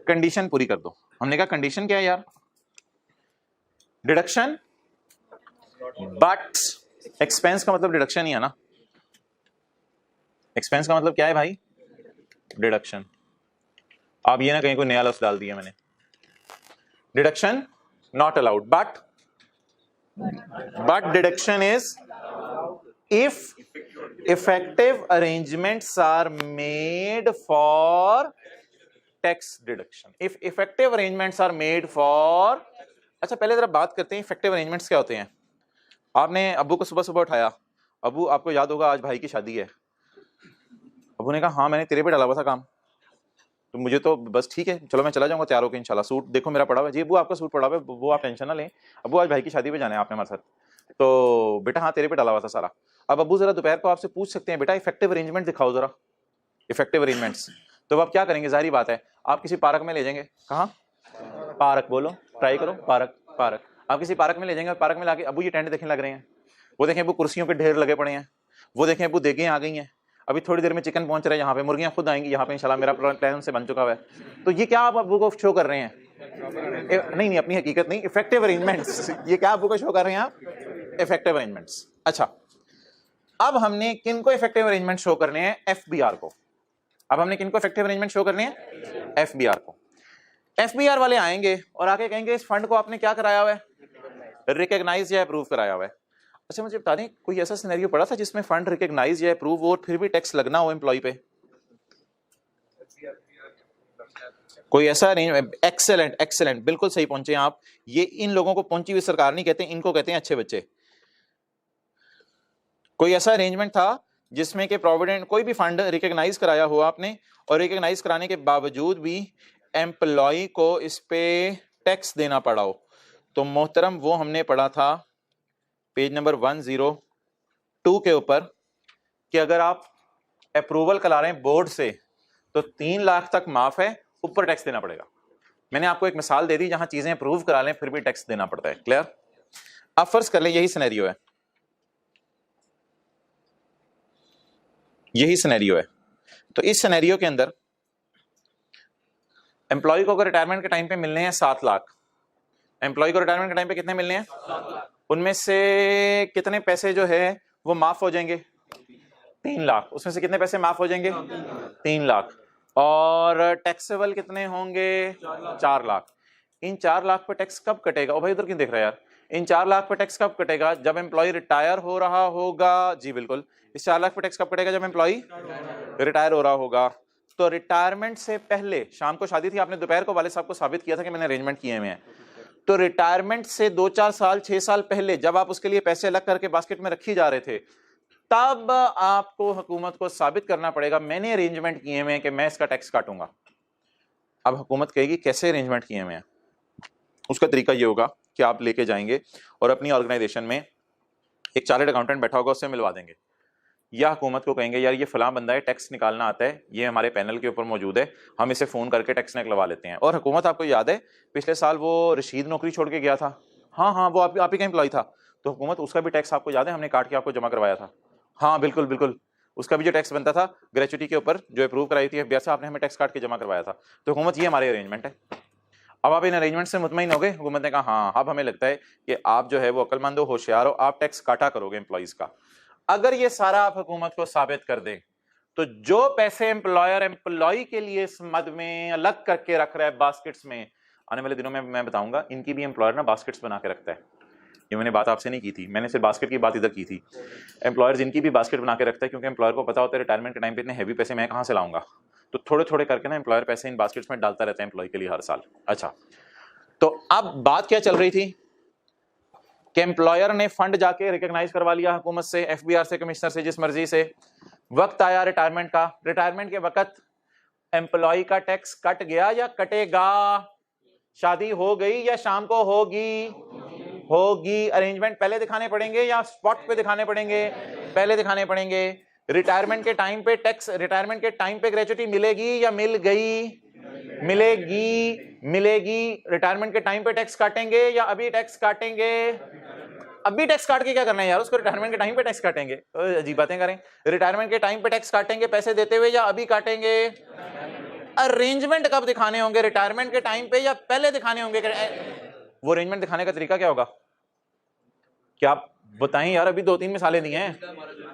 [SPEAKER 1] कंडीशन पूरी कर दो। हमने कहा कंडीशन क्या है यार? डिडक्शन, बट एक्सपेंस का मतलब डिडक्शन ही है ना। एक्सपेंस का मतलब क्या है भाई? डिडक्शन। आप ये ना कहीं कोई नया लफ्ज डाल दिया मैंने। Deduction not allowed, but deduction is if effective arrangements are made for tax deduction, if effective arrangements are made for। अच्छा पहले जरा बात करते हैं इफेक्टिव अरेंजमेंट्स क्या होते हैं। आपने अब्बू को सुबह सुबह उठाया, अब्बू आपको याद होगा आज भाई की शादी है। अब्बू ने कहा हाँ मैंने तेरे पे डाला हुआ था काम, तो मुझे तो बस ठीक है चलो मैं चला जाऊंगा तैयार होकर इंशाल्लाह। सूट देखो मेरा पड़ा हुआ है। जी अब्बू आपका सूट पड़ा हुआ है, वो आप टेंशन ना लें, अब्बू आज भाई की शादी पे जाना है आपने हमारे साथ। तो बेटा हाँ तेरे पे डाला हुआ था सारा। अब अब्बू जरा दोपहर को आपसे पूछ सकते हैं बेटा इफेक्टिव अरेंजमेंट दिखाओ जरा, इफेक्टिव अरेंजमेंट्स। तो आप क्या करेंगे? जाहिर बात है आप किसी पार्क में ले जाएंगे। कहाँ? पार्क बोलो, ट्राई करो, पार्क। पार्क आप किसी पार्क में ले जाएंगे, पार्क में लाके अबू ये टेंट देखने लग रहे हैं, वो देखें वो कुर्सियों के ढेर लगे पड़े हैं, वो देखें वो देखें आ गई हैं, अभी थोड़ी देर में चिकन पहुंच रहा है यहाँ पे, मुर्गियां खुद आएंगी यहाँ पे इंशाल्लाह, मेरा प्लान से बन चुका हुआ है। तो ये क्या आप अबू को शो कर रहे हैं? नहीं नहीं, अपनी हकीकत नहीं, इफेक्टिव अरेंजमेंट्स। ये क्या अबू को शो कर रहे हैं आप? Effective arrangements. अच्छा, अब हमने किनको इफेक्टिव अरेंजमेंट शो करने हैं? एफबीआर को। अब हमने किनको इफेक्टिव अरेंजमेंट शो करने हैं? एफबीआर को। एफबीआर वाले आएंगे और आके कहेंगे इस फंड को आपने क्या कराया हुआ है? रिकॉग्नाइज या अप्रूव कराया हुआ है। अच्छा मुझे बता दें, कोई ऐसा सिनेरियो पड़ा था जिसमें फंड रिकॉग्नाइज या अप्रूव और फिर भी टैक्स लगना हो एम्प्लॉय पे? कोई ऐसा अरेंजमेंट? एक्सेलेंट एक्सेलेंट, बिल्कुल सही पहुंचे आप। ये इन लोगों को पहुंची हुई सरकार नहीं कहते, इनको कहते हैं अच्छे बच्चे। कोई ऐसा अरेंजमेंट था जिसमें कि प्रोविडेंट कोई भी फंड रिकॉग्नाइज कराया हुआ आपने, और रिकॉग्नाइज कराने के बावजूद भी एम्प्लॉय को इस पे टैक्स देना पड़ा हो, तो मोहतरम वो हमने पढ़ा था पेज नंबर 102 के ऊपर कि अगर आप अप्रूवल करा रहे हैं बोर्ड से तो 3 लाख तक माफ है, ऊपर टैक्स देना पड़ेगा। मैंने आपको एक मिसाल दे दी जहां चीजें अप्रूव करा लें फिर भी टैक्स देना पड़ता है। क्लियर? अब फर्ज कर लें यही सिनेरियो है, यही सिनेरियो है। तो इस सिनेरियो के अंदर एम्प्लॉय को अगर रिटायरमेंट के टाइम पे मिलने हैं 7 लाख, एम्प्लॉय को रिटायरमेंट के टाइम पे कितने मिलने हैं? 7 लाख। उनमें से कितने पैसे जो है वो माफ हो जाएंगे? 3 लाख। उसमें से कितने पैसे माफ हो जाएंगे? 3 लाख। और टैक्सेबल कितने होंगे? 4 लाख। इन 4 लाख पे टैक्स कब कटेगा? ओ भाई उधर क्यों देख रहा है यार? इन 4 लाख पे टैक्स कब कटेगा? जब एम्प्लॉय रिटायर हो रहा होगा। जी बिल्कुल, इस 4 लाख पे टैक्स कब कटेगा? जब एम्प्लॉय रिटायर हो रहा होगा। तो रिटायरमेंट से पहले, शाम को शादी थी, आपने दोपहर को वाले साहब को साबित किया था कि मैंने अरेंजमेंट किए हुए हैं, तो रिटायरमेंट से 2-4 साल 6 साल पहले जब आप उसके लिए पैसे अलग करके बास्केट में रखी जा रहे थे, तब आपको हुकूमत को साबित करना पड़ेगा मैंने अरेंजमेंट किए हुए हैं कि मैं इसका टैक्स काटूंगा। अब हुकूमत कहेगी कैसे अरेंजमेंट किए हुए हैं? उसका तरीका ये होगा कि आप लेके जाएंगे और अपनी ऑर्गेनाइजेशन में एक चार्टर्ड अकाउंटेंट बैठा होगा, उससे मिलवा देंगे, या हुकूमत को कहेंगे यार ये फलां बंदा है, टैक्स निकालना आता है, ये हमारे पैनल के ऊपर मौजूद है, हम इसे फोन करके टैक्स निकलवा लेते हैं। और हुकूमत, आपको याद है पिछले साल वो रशीद नौकरी छोड़ के गया था, हाँ हाँ वो आप ही का एम्प्लॉय था, तो हुकूमत उसका भी टैक्स आपको याद है हमने काट के आपको जमा करवाया था? हाँ बिल्कुल बिल्कुल, उसका भी जो टैक्स बनता था ग्रेचुटी के ऊपर जो अप्रूव कराई थी एफबीआर से, आपने हमें टैक्स काट के जमा करवाया था। तो हुकूमत ये हमारे अरेंजमेंट है। अब आप इन अरेंजमेंट से मुतमईन हो गए? हुकूमत ने कहा हाँ, अब हमें लगता है कि आप जो है वो अक्लमंद हो, होशियार हो, आप टैक्स काटा करोगे एम्प्लॉइज का। अगर ये सारा आप हुकूमत को साबित कर दें तो जो पैसे एम्प्लॉयर एम्प्लॉय के लिए इस मद में अलग करके रख रहा है बास्केट्स में, आने वाले दिनों में मैं बताऊंगा इनकी भी एम्प्लॉयर ना बास्केट्स बना के रखता है। ये मैंने बात आपसे नहीं की थी, मैंने सिर्फ बास्केट की बात इधर की थी। एम्प्लॉयर्स इनकी भी बास्केट बना के रखता है, क्योंकि एम्प्लॉयर को पता होता है रिटायरमेंट के टाइम पे इतने हैवी पैसे मैं कहां से लाऊंगा, तो थोड़े थोड़े करके ना एम्प्लॉयर पैसे इन बास्केट्स में डालता रहता है एम्प्लॉय के लिए हर साल। अच्छा, तो अब बात क्या चल रही थी कि एम्प्लॉयर ने फंड जाके रिकॉग्नाइज करवा लिया हुकूमत से, एफबीआर से, कमिश्नर से, जिस मर्जी से। वक्त आया रिटायरमेंट का, रिटायरमेंट के वक्त एम्प्लॉय का टैक्स कट गया या कटेगा? शादी हो गई या शाम को होगी? होगी। अरेंजमेंट पहले दिखाने पड़ेंगे या स्पॉट पे दिखाने पड़ेंगे? पहले दिखाने पड़ेंगे। रिटायरमेंट के टाइम पे टैक्स, रिटायरमेंट के टाइम पे ग्रेच्युटी मिलेगी या मिल गई? मिलेगी। मिलेगी। रिटायरमेंट के टाइम पे टैक्स काटेंगे या अभी टैक्स काटेंगे? अभी टैक्स काट के क्या करना है यार उसको? रिटायरमेंट के टाइम पे टैक्स काटेंगे? अजीब बातें करें। रिटायरमेंट के टाइम पे टैक्स काटेंगे पैसे देते हुए या अभी काटेंगे? अरेंजमेंट कब दिखाने होंगे? रिटायरमेंट के टाइम पे या पहले दिखाने होंगे? वो अरेंजमेंट दिखाने का तरीका क्या होगा? क्या आप बताएं यार, अभी 2-3 मिसालें दी हैं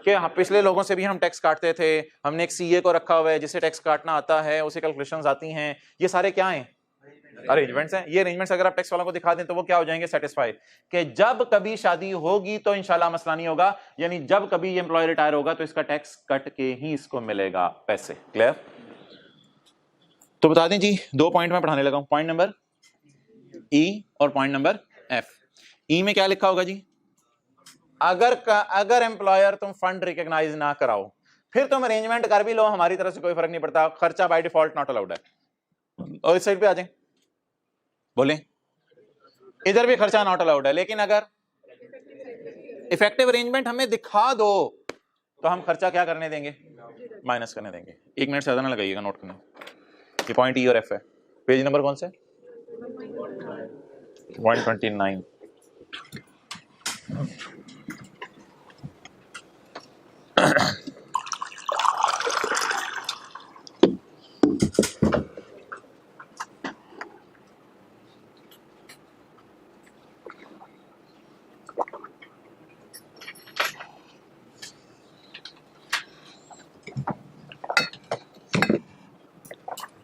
[SPEAKER 1] कि हाँ पिछले लोगों से भी हम टैक्स काटते थे, हमने एक सीए को रखा हुआ है जिसे टैक्स काटना आता है, उसे कैलकुलेशंस आती हैं, ये सारे क्या हैं? अरेंजमेंट्स हैं। ये अरेंजमेंट्स अगर आप टैक्स वालों को दिखा दें तो वो क्या हो जाएंगे? सेटिस्फाई, कि जब कभी शादी होगी तो इंशाल्लाह मसला नहीं होगा, यानी जब कभी ये एम्प्लॉय रिटायर होगा तो इसका टैक्स कट के ही इसको मिलेगा पैसे। क्लियर? तो बता दें जी, 2 पॉइंट में पढ़ाने लगा हूं, पॉइंट नंबर ई और पॉइंट नंबर एफ। ई में क्या लिखा होगा जी? अगर एम्प्लॉयर तुम फंड रिकॉग्नाइज ना कराओ, फिर तुम अरेंजमेंट कर भी लो, हमारी तरफ से कोई फर्क नहीं पड़ता, खर्चा बाय डिफॉल्ट नॉट अलाउड है। और इस साइड पे आ जाए, बोले इधर भी खर्चा नॉट अलाउड है, लेकिन अगर इफेक्टिव अरेंजमेंट हमें दिखा दो तो हम खर्चा क्या करने देंगे? माइनस करने देंगे। 1 मिनट से ज्यादा ना लगाइएगा नोट करने। ये पॉइंट ई और एफ है। पेज नंबर कौन से? 129।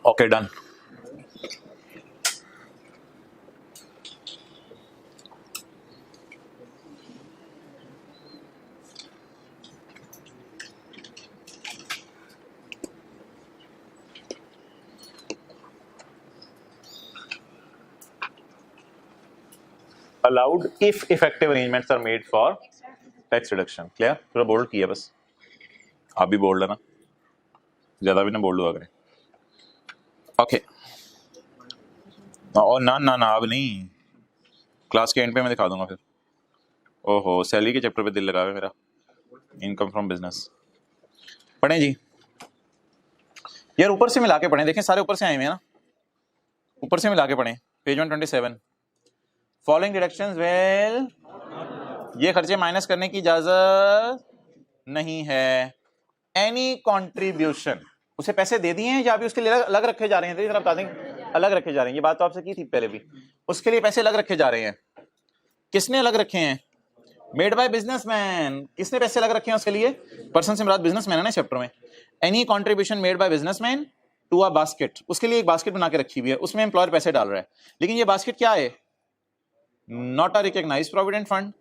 [SPEAKER 1] Okay, done. Allowed if effective arrangements are made for tax reduction. Clear? थोड़ा बोल्ड किया बस, आप भी बोल्ड है ना, ज्यादा भी ना बोल्ड हुआ करें. ओके, और ना ना ना अब नहीं, क्लास के एंड पे मैं दिखा दूंगा फिर. ओहो, सैलरी के चैप्टर पे दिल लगा है मेरा. इनकम फ्रॉम बिजनेस पढ़ें जी यार, ऊपर से मिला के पढ़ें. देखें सारे ऊपर से आए हुए हैं ना, ऊपर से मिला के पढ़ें. पेज 127. फॉलोइंग डिडक्शंस वेल, ये खर्चे माइनस करने की इजाजत नहीं है. एनी कंट्रीब्यूशन, उसे पैसे दे दिए हैं या अभी उसके लिए अलग रखे जा रहे हैं? तो बता दें, अलग रखे जा रहे हैं. ये बात तो आपसे की थी पहले भी. उसके लिए पैसे अलग रखे जा रहे हैं. किसने अलग रखे हैं? Made by businessman. किसने पैसे अलग रखे हैं उसके लिए? पर्सन से मुराद बिजनेसमैन है ना चैप्टर में. Any contribution made by businessman to a basket, उसके लिए एक बास्केट बना के रखी हुई है, उसमें एम्प्लॉयर पैसे डाल रहा है. लेकिन ये बास्केट क्या है? Not a recognised provident fund,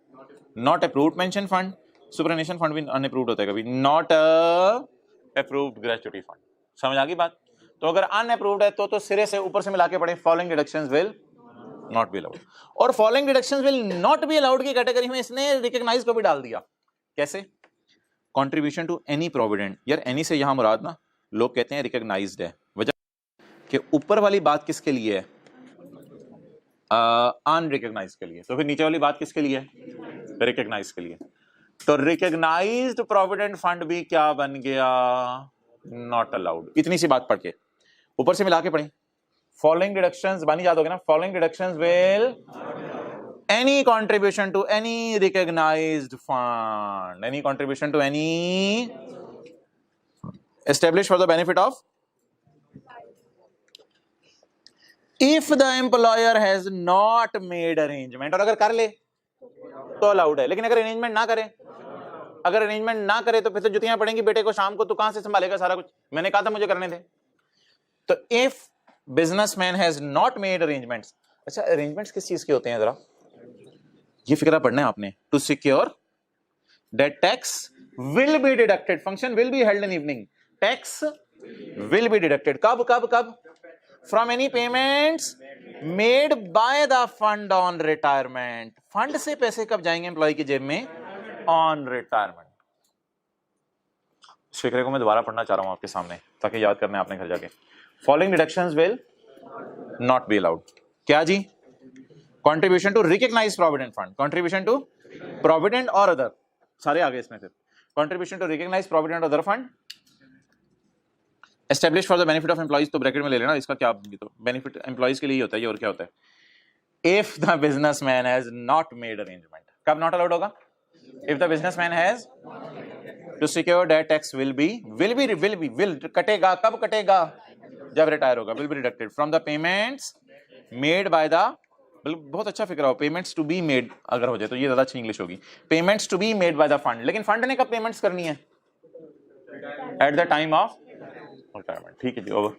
[SPEAKER 1] not approved pension fund. Superannuation fund भी अनअप्रूव्ड होता है कभी. Not approved gratuity fund. समझ आ गई बात? तो अगर अनअप्रूव्ड है तो सिरे से ऊपर से मिला के पढ़े. Following deductions will not be allowed. और following deductions will not be allowed की कैटेगरी में इसने रिकॉग्नाइज को भी डाल दिया. कैसे? Contribution to any provident. यार एनी से यहां मुराद ना, लोग कहते हैं रिकॉग्नाइज्ड है. वजह कि ऊपर वाली बात किसके लिए है? अनरिकॉग्नाइज्ड के लिए. तो फिर नीचे वाली बात किसके लिए है? रिकॉग्नाइज के लिए. तो रिकॉग्नाइज्ड प्रोविडेंट फंड भी क्या बन गया? Not allowed. इतनी सी बात पढ़ के ऊपर से मिला के पढ़ें. फॉलोइंग डिडक्शंस बानी याद हो गया ना. Following deductions will any contribution to any recognised fund, any contribution to any establish for the benefit of, if the employer has not made arrangement. और अगर कर ले तो अलाउड है. लेकिन अगर अरेंजमेंट ना करे, अगर अरेंजमेंट ना करे तो फिर तो जुतियां पड़ेंगी बेटे को शाम को. तो कहां से संभालेगा सारा कुछ? मैंने कहा था मुझे करने थे. तो if businessman has not made arrangements. अच्छा, अरेंजमेंट्स किस चीज के होते हैं जरा ये फिक्रा पढ़ना है आपने. To secure that tax will be deducted. Function will be held in evening. Tax will be deducted. कब कब कब? From any payments made by the fund on retirement. Fund से पैसे कब जाएंगे एम्प्लॉय की जेब में? On retirement. इस फिक्रे को मैं दोबारा पढ़ना चाह रहा हूं आपके सामने ताकि याद करना है आपने घर जाके. Following deductions will not be allowed. क्या जी? Contribution to recognized provident fund, contribution to provident और अदर, सारे आगे इसमें. फिर contribution to recognized provident other fund establish for the benefit of employees. तो ब्रैकेट में ले लेना इसका. क्या तो बेनिफिट एम्प्लॉइज के लिए ही होता है ये, और क्या होता है? If the businessman has not made arrangement. कब नॉट अलाउड होगा? If the businessman has to secure that tax will कटेगा. कब कटेगा? जब रिटायर होगा. Will be deducted from the payments made by the. बहुत अच्छा फिक्र हो. पेमेंट्स टू बी मेड अगर हो जाए तो ये ज्यादा अच्छी इंग्लिश होगी. Payments to be made by the fund. लेकिन फंड ने कब पेमेंट्स करनी है? At the time of retirement. ठीक है जी, ओवर.